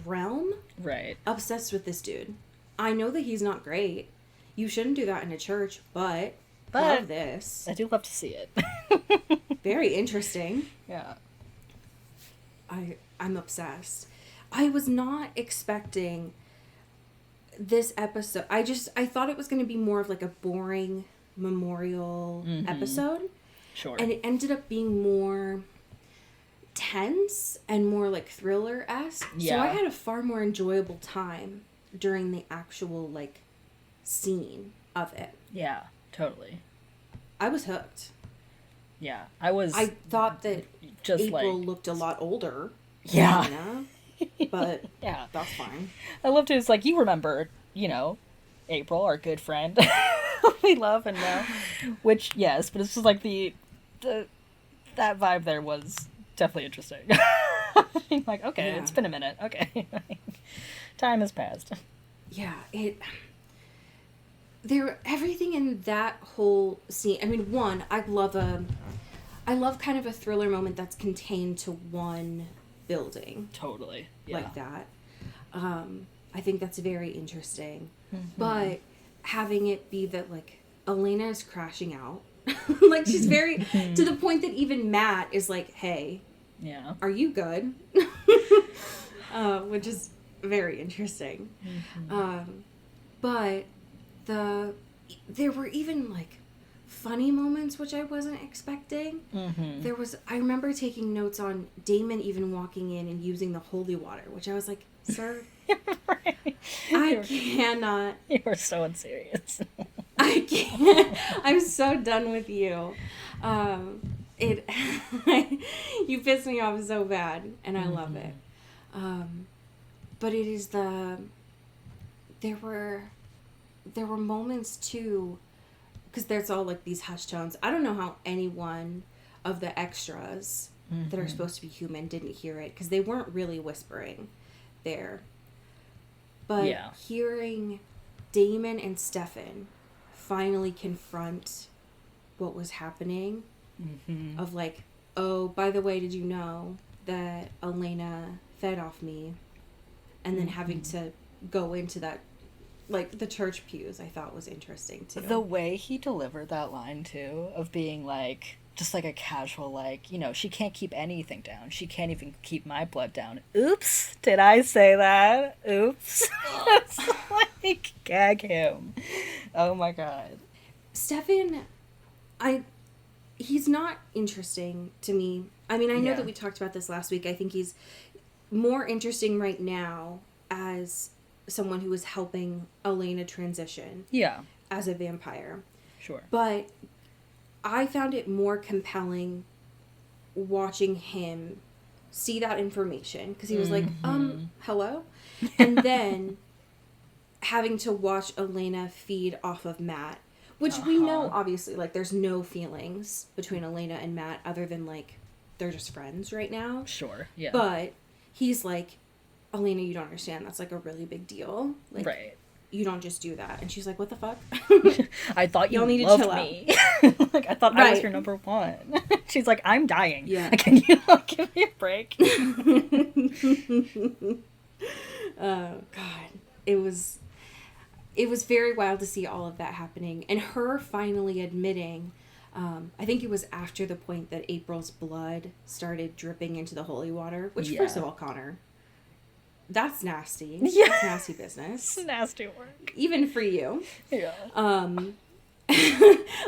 realm. Right. Obsessed with this dude. I know that he's not great. You shouldn't do that in a church, but love this. I do love to see it. Very interesting. Yeah. I'm obsessed. I was not expecting this episode. I thought it was going to be more of like a boring memorial episode. Sure. And it ended up being more tense and more like thriller-esque. Yeah. So I had a far more enjoyable time during the actual like scene of it. Yeah, totally. I was hooked. Yeah, I thought that just April looked a lot older. Yeah. But yeah, that's fine. I loved it. It's like, you remember, you know, April, our good friend. We love and know. Which, yes, but it's just like that vibe there was definitely interesting. Like, okay, It's been a minute. Okay. Time has passed. Yeah, everything in that whole scene. I mean, one, I love kind of a thriller moment that's contained to one building. Totally. Yeah. Like that. I think that's very interesting. Mm-hmm. But having it be that like Elena is crashing out. Like she's very to the point that even Matt is like, "Hey, are you good?" Which is very interesting. Mm-hmm. But there were even like funny moments which I wasn't expecting. Mm-hmm. I remember taking notes on Damon even walking in and using the holy water, which I was like, sir, right. I cannot. You were so unserious. I can't. I'm so done with you. You piss me off so bad, and I love it. But it is there were moments too, because there's all like these hush tones. I don't know how any one of the extras that are supposed to be human didn't hear it, because they weren't really whispering there. But hearing Damon and Stefan finally confront what was happening, of like, oh, by the way, did you know that Elena fed off me? And then having to go into that, like, the church pews, I thought was interesting, too. The way he delivered that line, too, of being, like, just like a casual, like, you know, she can't keep anything down. She can't even keep my blood down. Oops, did I say that? Oops. It's like, gag him. Oh, my God. Stefan, he's not interesting to me. I mean, I know that we talked about this last week. I think he's more interesting right now as someone who is helping Elena transition as a vampire. Sure. But I found it more compelling watching him see that information, because he was like, hello? And then having to watch Elena feed off of Matt, which we know, obviously, like, there's no feelings between Elena and Matt other than, like, they're just friends right now. Sure, yeah. But he's like, Elena, you don't understand. That's, like, a really big deal. Like, right. You don't just do that. And she's like, what the fuck? I thought you loved me. Like, I thought I was your number one. She's like, I'm dying. Yeah. Can you, like, give me a break? Oh, God. It was very wild to see all of that happening. And her finally admitting, I think it was after the point that April's blood started dripping into the holy water, which, first of all, Connor, that's nasty. Yeah. That's nasty business. It's nasty work. Even for you. Yeah.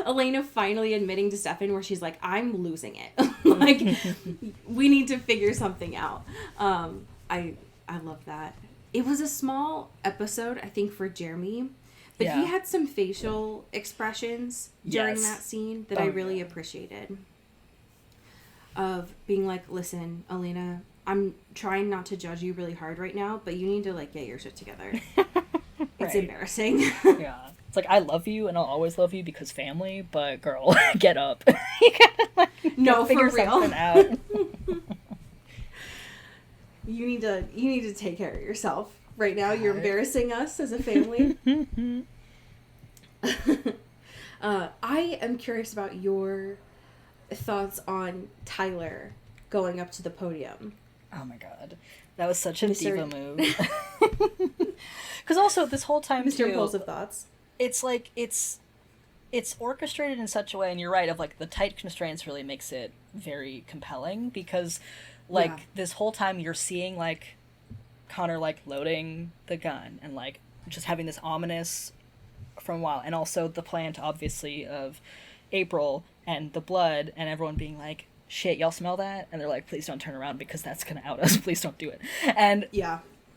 Elena finally admitting to Stefan where she's like, I'm losing it. Like, we need to figure something out. I love that. It was a small episode, I think, for Jeremy, but he had some facial expressions during that scene that I really appreciated. Of being like, listen, Elena, I'm trying not to judge you really hard right now, but you need to, like, get your shit together. It's embarrassing. Yeah. It's like, I love you and I'll always love you because family, but girl, get up. You gotta, like, figure something out. You need to take care of yourself right now. You're embarrassing us as a family. I am curious about your thoughts on Tyler going up to the podium. Oh my god. That was such a diva move. Because also, this whole time, Mr. Impulsive Thoughts. It's like, it's orchestrated in such a way, and you're right, of, like, the tight constraints really makes it very compelling, because, like, this whole time you're seeing, like, Connor, like, loading the gun, and, like, just having this ominous from a while, and also the plant, obviously, of April and the blood, and everyone being like, shit, y'all smell that? And they're like, please don't turn around because that's gonna out us. Please don't do it. And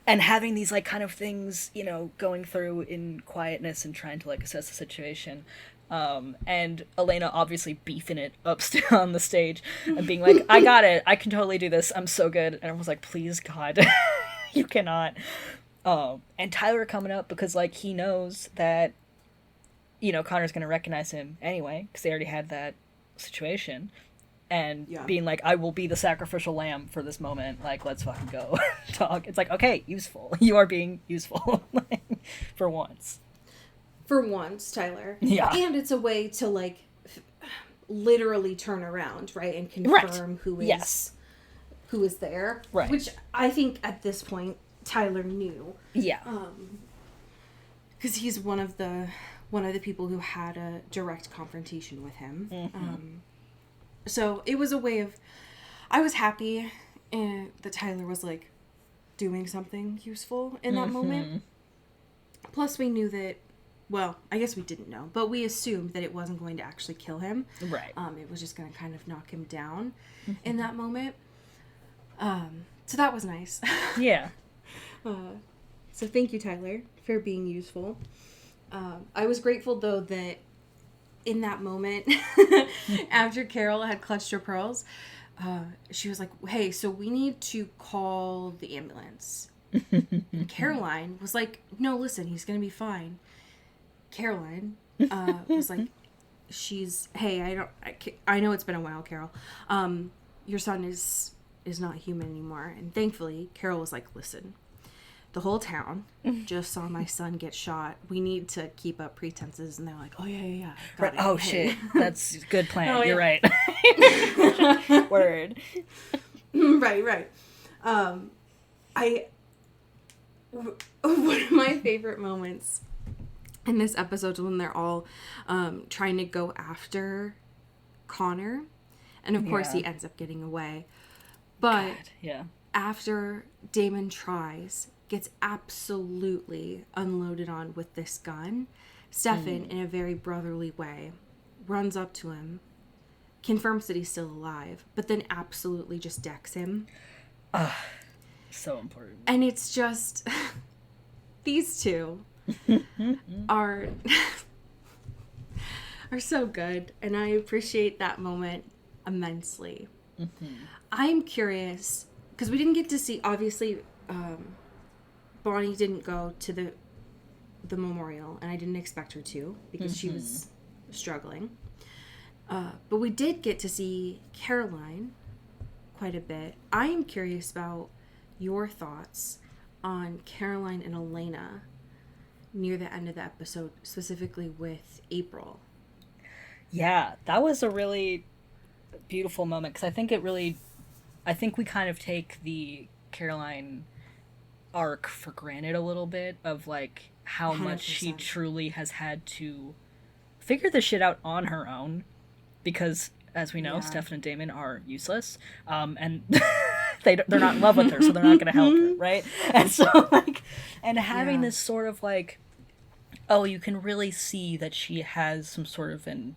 and having these, like, kind of things, you know, going through in quietness and trying to, like, assess the situation. And Elena obviously beefing it up on the stage and being like, I got it. I can totally do this. I'm so good. And I was like, please, God, you cannot. And Tyler coming up because, like, he knows that, you know, Connor's gonna recognize him anyway because they already had that situation. And being like, I will be the sacrificial lamb for this moment. Like, let's fucking go talk. It's like, okay, useful. You are being useful. For once. For once, Tyler. Yeah. And it's a way to, like, literally turn around, right? And confirm who is there. Right. Which I think at this point, Tyler knew. Yeah. Because he's one of the people who had a direct confrontation with him. Mm-hmm. So it was a way of, I was happy that Tyler was, like, doing something useful in that moment. Plus we knew that, well, I guess we didn't know, but we assumed that it wasn't going to actually kill him. Right. It was just going to kind of knock him down in that moment. So that was nice. Yeah. So thank you, Tyler, for being useful. I was grateful, though, that in that moment, after Carol had clutched her pearls, she was like, hey, so we need to call the ambulance. And Caroline was like, no, listen, he's going to be fine. Caroline was like, I know it's been a while, Carol. Your son is not human anymore. And thankfully, Carol was like, listen, the whole town just saw my son get shot. We need to keep up pretenses. And they're like, oh, yeah. Right. Oh, shit. That's a good plan. Oh, You're right. Word. Right. One of my favorite moments in this episode is when they're all trying to go after Connor. And, of course, he ends up getting away. But after Damon gets absolutely unloaded on with this gun, Stefan, in a very brotherly way, runs up to him, confirms that he's still alive, but then absolutely just decks him. So important. And it's just, these two are, are so good, and I appreciate that moment immensely. I'm curious, because we didn't get to see, obviously, Bonnie didn't go to the memorial, and I didn't expect her to, because she was struggling. But we did get to see Caroline quite a bit. I am curious about your thoughts on Caroline and Elena near the end of the episode, specifically with April. Yeah, that was a really beautiful moment, because I think we kind of take the Caroline arc for granted a little bit, of like how 100%. Much she truly has had to figure this shit out on her own, because as we know, Stefan and Damon are useless, and they're not in love with her, so they're not going to help her, right? And so like, and having this sort of like, oh, you can really see that she has some sort of an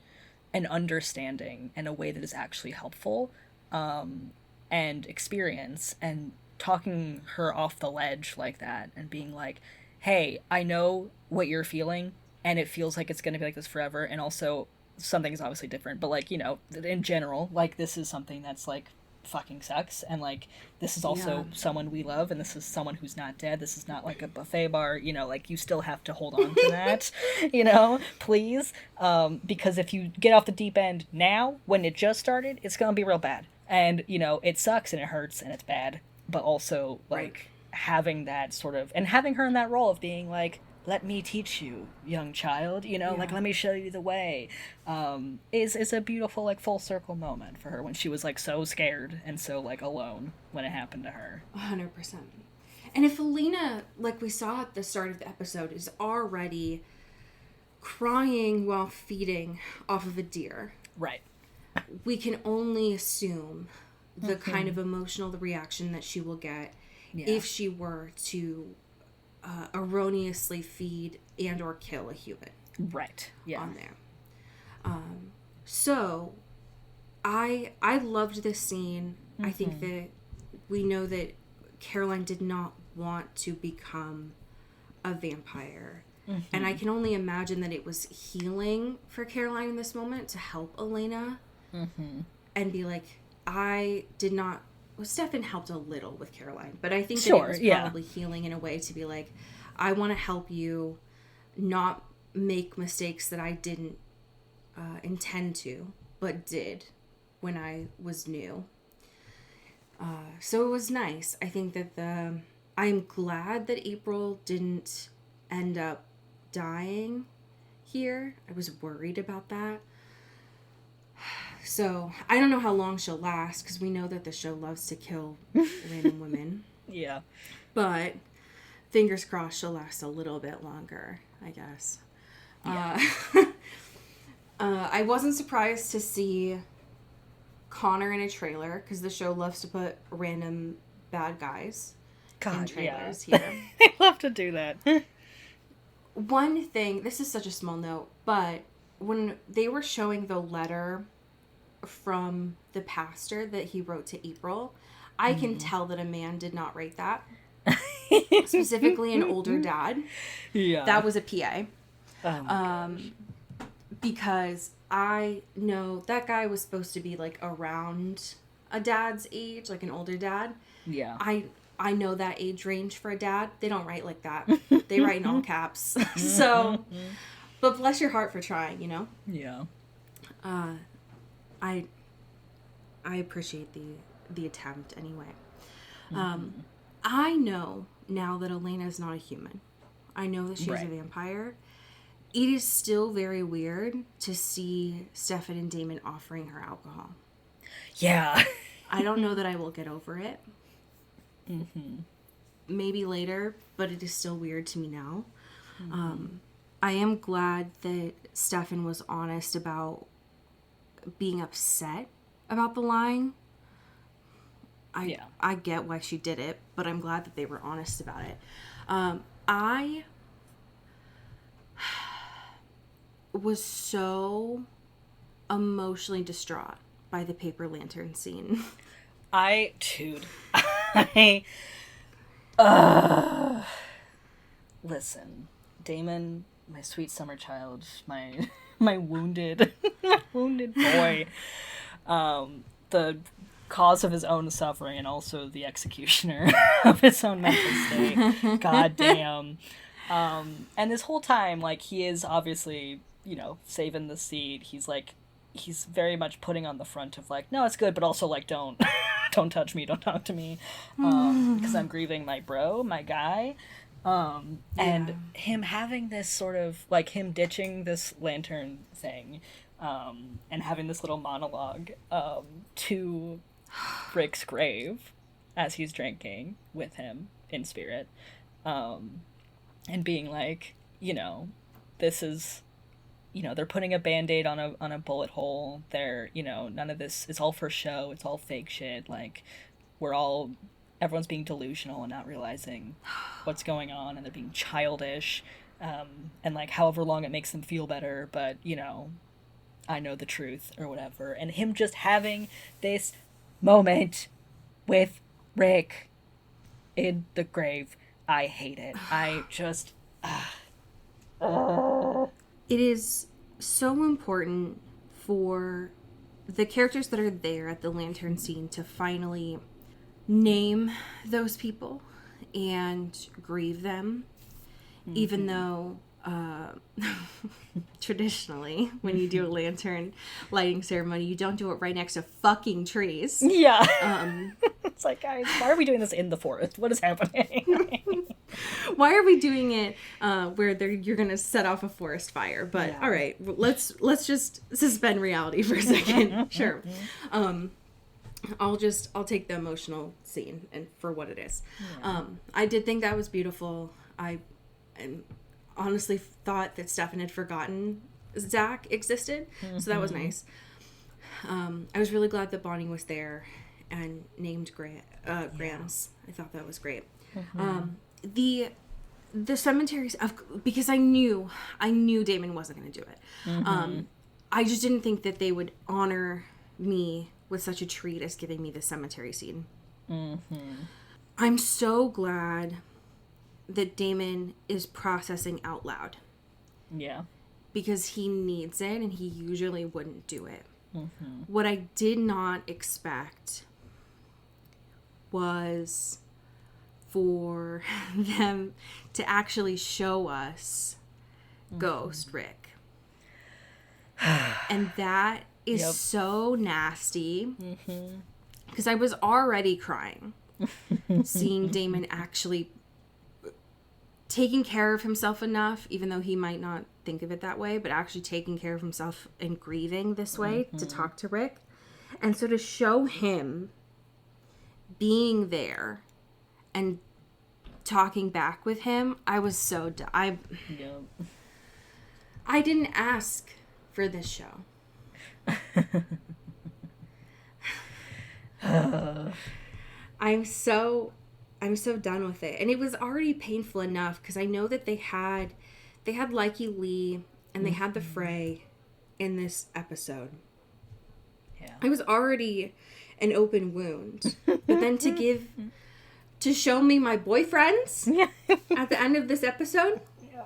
understanding in a way that is actually helpful, and experience, and talking her off the ledge like that, and being like, hey, I know what you're feeling, and it feels like it's going to be like this forever, and also something's obviously different, but like, you know, in general, like, this is something that's like fucking sucks, and like, this is also someone we love, and this is someone who's not dead. This is not like a buffet bar, you know, like, you still have to hold on to that, you know, please, because if you get off the deep end now, when it just started, it's gonna be real bad, and, you know, it sucks, and it hurts, and it's bad, but also, like, having that sort of, and having her in that role of being like, let me teach you, young child, you know, like, let me show you the way, is a beautiful, like, full circle moment for her, when she was, like, so scared and so, like, alone when it happened to her. 100%. And if Elena, like we saw at the start of the episode, is already crying while feeding off of a deer, right, we can only assume the kind of emotional reaction that she will get if she were to erroneously feed and or kill a human, right, on there. So I loved this scene. I think that we know that Caroline did not want to become a vampire, and I can only imagine that it was healing for Caroline in this moment to help Elena, and be like, I did not. Well, Stefan helped a little with Caroline, but I think that it was probably healing in a way to be like, I want to help you not make mistakes that I didn't intend to, but did when I was new. So it was nice. I think that I'm glad that April didn't end up dying here. I was worried about that. So, I don't know how long she'll last, because we know that the show loves to kill random women. Yeah. But, fingers crossed she'll last a little bit longer, I guess. Yeah. I wasn't surprised to see Connor in a trailer, because the show loves to put random bad guys in trailers here. They love to do that. One thing, this is such a small note, but when they were showing the letter from the pastor that he wrote to April, I can tell that a man did not write that. Specifically an older dad. Yeah. That was a PA. Oh because I know that guy was supposed to be like around a dad's age, like an older dad. Yeah. I know that age range for a dad. They don't write like that. They write in all caps. So, but bless your heart for trying, you know? Yeah. I appreciate the attempt anyway. I know now that Elena is not a human. I know that she's a vampire. It is still very weird to see Stefan and Damon offering her alcohol. Yeah. I don't know that I will get over it. Maybe later, but it is still weird to me now. I am glad that Stefan was honest about being upset about the lying. I get why she did it, but I'm glad that they were honest about it. I was so emotionally distraught by the paper lantern scene. Listen, Damon, my sweet summer child, my my wounded boy. The cause of his own suffering and also the executioner of his own mental state. God damn. And this whole time, like, he is obviously, you know, saving the seed. He's very much putting on the front of, like, no, it's good, but also, like, don't touch me, don't talk to me, because I'm grieving my bro, my guy. And him having this sort of, like, him ditching this lantern thing, and having this little monologue, to Rick's grave as he's drinking with him in spirit, and being like, you know, this is, you know, they're putting a Band-Aid on a bullet hole. They're, you know, none of this is all for show. It's all fake shit. Like, everyone's being delusional and not realizing what's going on, and they're being childish, and, like, however long it makes them feel better, but, you know, I know the truth, or whatever. And him just having this moment with Rick in the grave. I hate it. I just... It is so important for the characters that are there at the lantern scene to finally name those people and grieve them, even though traditionally when you do a lantern lighting ceremony, you don't do it right next to fucking trees. Yeah. It's like, guys, why are we doing this in the forest? What is happening? Why are we doing it where you're gonna set off a forest fire? But yeah. All right, let's just suspend reality for a second. Sure. I'll take the emotional scene and for what it is. Yeah. I did think that was beautiful. I honestly thought that Stefan had forgotten Zach existed, so that was nice. I was really glad that Bonnie was there and named Grams. I thought that was great. The cemeteries, because I knew Damon wasn't going to do it. I just didn't think that they would honor me with such a treat as giving me the cemetery scene. I'm so glad that Damon is processing out loud. Yeah. Because he needs it, and he usually wouldn't do it. What I did not expect was for them to actually show us Ghost Rick. And that is so nasty. Because I was already crying seeing Damon actually taking care of himself enough, even though he might not think of it that way, but actually taking care of himself and grieving this way to talk to Rick. And so to show him being there and talking back with him, I was so I didn't ask for this show. I'm so done with it. And it was already painful enough because I know that they had Likey Lee and they had the Fray in this episode. Yeah. It was already an open wound. But then to show me my boyfriends at the end of this episode. Yeah.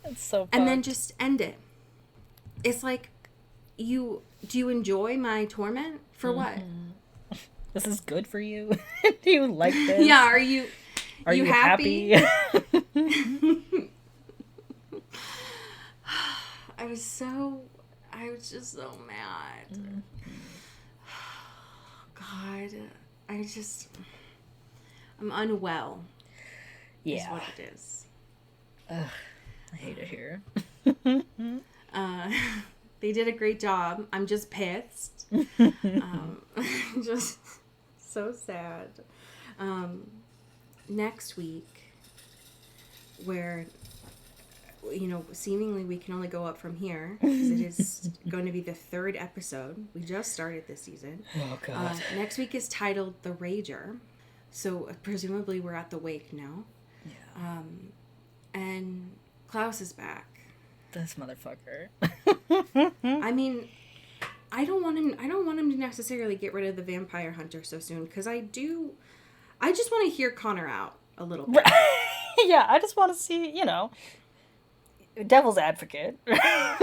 That's so fucked. And then just end it. It's like, do you enjoy my torment? For what? This is good for you? Do you like this? Yeah, are you happy? I was just so mad. God, I'm unwell. Yeah. Is what it is. Ugh, I hate it here. They did a great job. I'm just pissed. Just so sad. Next week, where, seemingly we can only go up from here, because it is going to be the 3rd episode. We just started this season. Oh, God. Next week is titled The Rager. So, presumably we're at the wake now. Yeah. And Klaus is back. This motherfucker. I mean, I don't want him to necessarily get rid of the vampire hunter so soon, because I just want to hear Connor out a little bit. Yeah, I just want to see, devil's advocate. I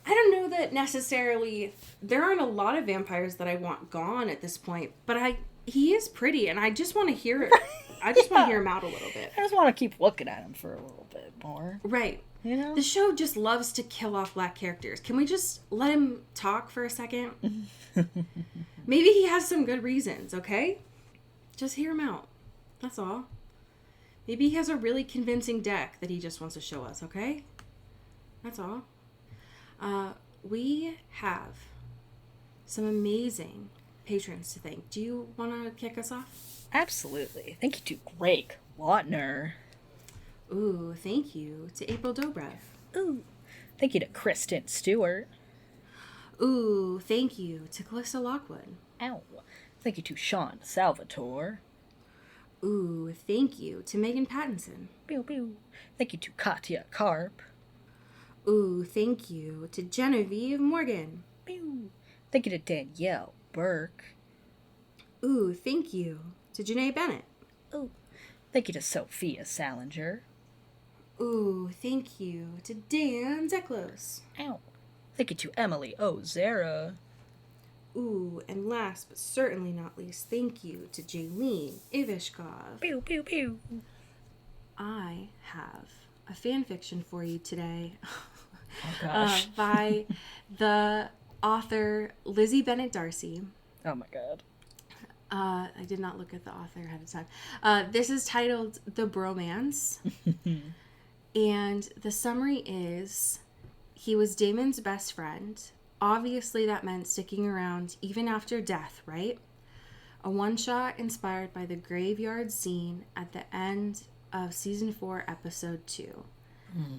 don't know that necessarily there aren't a lot of vampires that I want gone at this point, but he is pretty, and I just want to hear it. I just want to hear him out a little bit. I just want to keep looking at him for a little bit more. Right. You know? The show just loves to kill off black characters. Can we just let him talk for a second? Maybe he has some good reasons, okay? Just hear him out. That's all. Maybe he has a really convincing deck that he just wants to show us, okay? That's all. We have some amazing patrons to thank. Do you want to kick us off? Absolutely. Thank you to Greg Lautner. Ooh, thank you to April Dobrev. Ooh, thank you to Kristen Stewart. Ooh, thank you to Calissa Lockwood. Ow. Thank you to Sean Salvatore. Ooh, thank you to Megan Pattinson. Pew, pew. Thank you to Katya Karp. Ooh, thank you to Genevieve Morgan. Pew. Thank you to Danielle Burke. Ooh, thank you to Janae Bennett. Ooh, thank you to Sophia Salinger. Ooh, thank you to Dan Zeklos. Ow. Thank you to Emily Ozera. Ooh, and last but certainly not least, thank you to Jaylene Ivishkov. Pew, pew, pew. I have a fan fiction for you today. Oh, gosh. By the author Lizzie Bennett Darcy. Oh, my God. I did not look at the author ahead of time. This is titled The Bromance. And the summary is, he was Damon's best friend. Obviously that meant sticking around even after death, right? A one-shot inspired by the graveyard scene at the end of season 4, episode 2.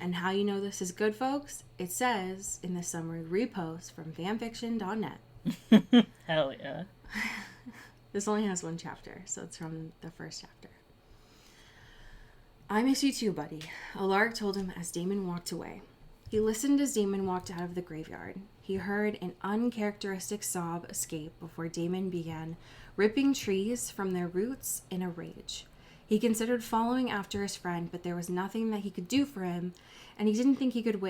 And how you know this is good, folks? It says in the summary, repost from fanfiction.net. Hell yeah. This only has one chapter, so it's from the first chapter. I miss you too, buddy, Alark told him as Damon walked away. He listened as Damon walked out of the graveyard. He heard an uncharacteristic sob escape before Damon began ripping trees from their roots in a rage. He considered following after his friend, but there was nothing that he could do for him, and he didn't think he could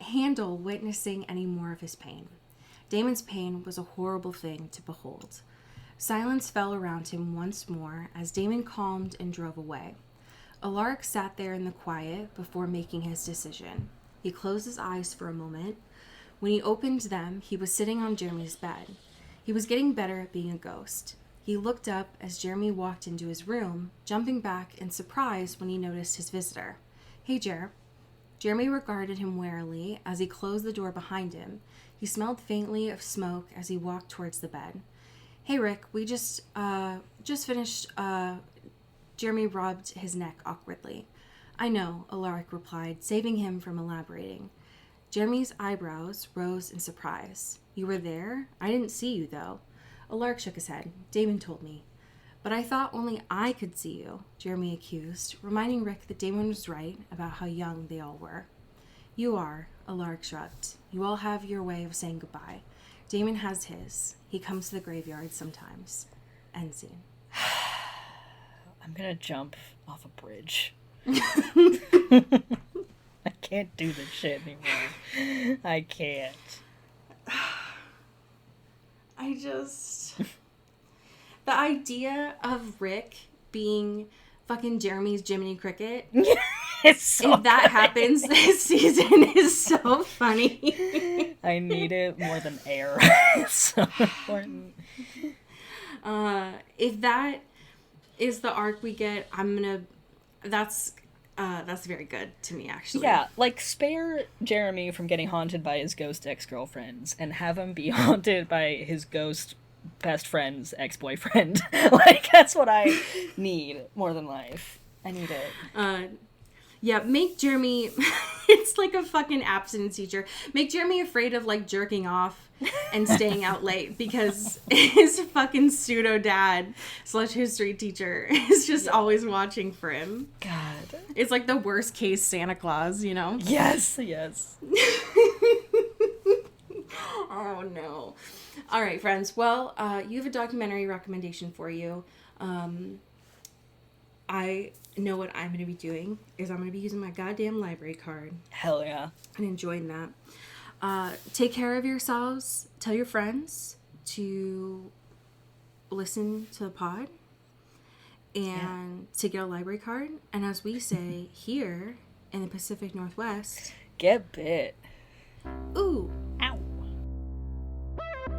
handle witnessing any more of his pain. Damon's pain was a horrible thing to behold. Silence fell around him once more as Damon calmed and drove away. Alark sat there in the quiet before making his decision. He closed his eyes for a moment. When he opened them, he was sitting on Jeremy's bed. He was getting better at being a ghost. He looked up as Jeremy walked into his room, jumping back in surprise when he noticed his visitor. "Hey, Jer." Jeremy regarded him warily as he closed the door behind him. He smelled faintly of smoke as he walked towards the bed. "Hey, Rick, we just finished." Jeremy rubbed his neck awkwardly. "I know," Alaric replied, saving him from elaborating. Jeremy's eyebrows rose in surprise. "You were there? I didn't see you, though." Alaric shook his head. "Damon told me." "But I thought only I could see you," Jeremy accused, reminding Rick that Damon was right about how young they all were. "You are," Alaric shrugged. "You all have your way of saying goodbye. Damon has his. He comes to the graveyard sometimes." End scene. I'm gonna jump off a bridge. I can't do this shit anymore. I can't. The idea of Rick being fucking Jeremy's Jiminy Cricket, It's so if that happens this season, is so funny. I need it more than air. It's so important. If that is the arc we get, that's very good to me, actually. Yeah, like, spare Jeremy from getting haunted by his ghost ex-girlfriends and have him be haunted by his ghost best friend's ex-boyfriend. Like, that's what I need more than life. I need it. Yeah, make Jeremy, it's like a fucking abstinence teacher. Make Jeremy afraid of, like, jerking off and staying out late because his fucking pseudo-dad / history teacher is just always watching for him. God. It's like the worst case Santa Claus, you know? Yes, yes. Oh, no. All right, friends. Well, you have a documentary recommendation for you. I know what I'm going to be doing is I'm going to be using my goddamn library card. Hell yeah. And enjoying that. Take care of yourselves. Tell your friends to listen to the pod and to get a library card. And as we say here in the Pacific Northwest, get bit. Ooh. Ow.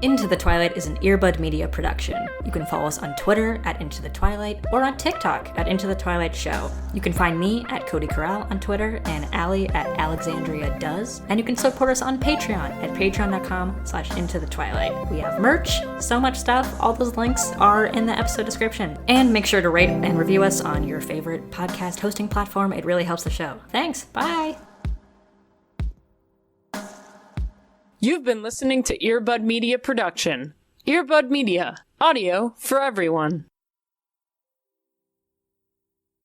Into the Twilight is an Earbud Media production. You can follow us on Twitter at Into the Twilight or on TikTok at Into the Twilight Show. You can find me at Cody Corral on Twitter and Allie at Alexandria Does. And you can support us on Patreon at patreon.com/Into the Twilight. We have merch, so much stuff. All those links are in the episode description. And make sure to rate and review us on your favorite podcast hosting platform. It really helps the show. Thanks. Bye. You've been listening to Earbud Media Production. Earbud Media. Audio for everyone.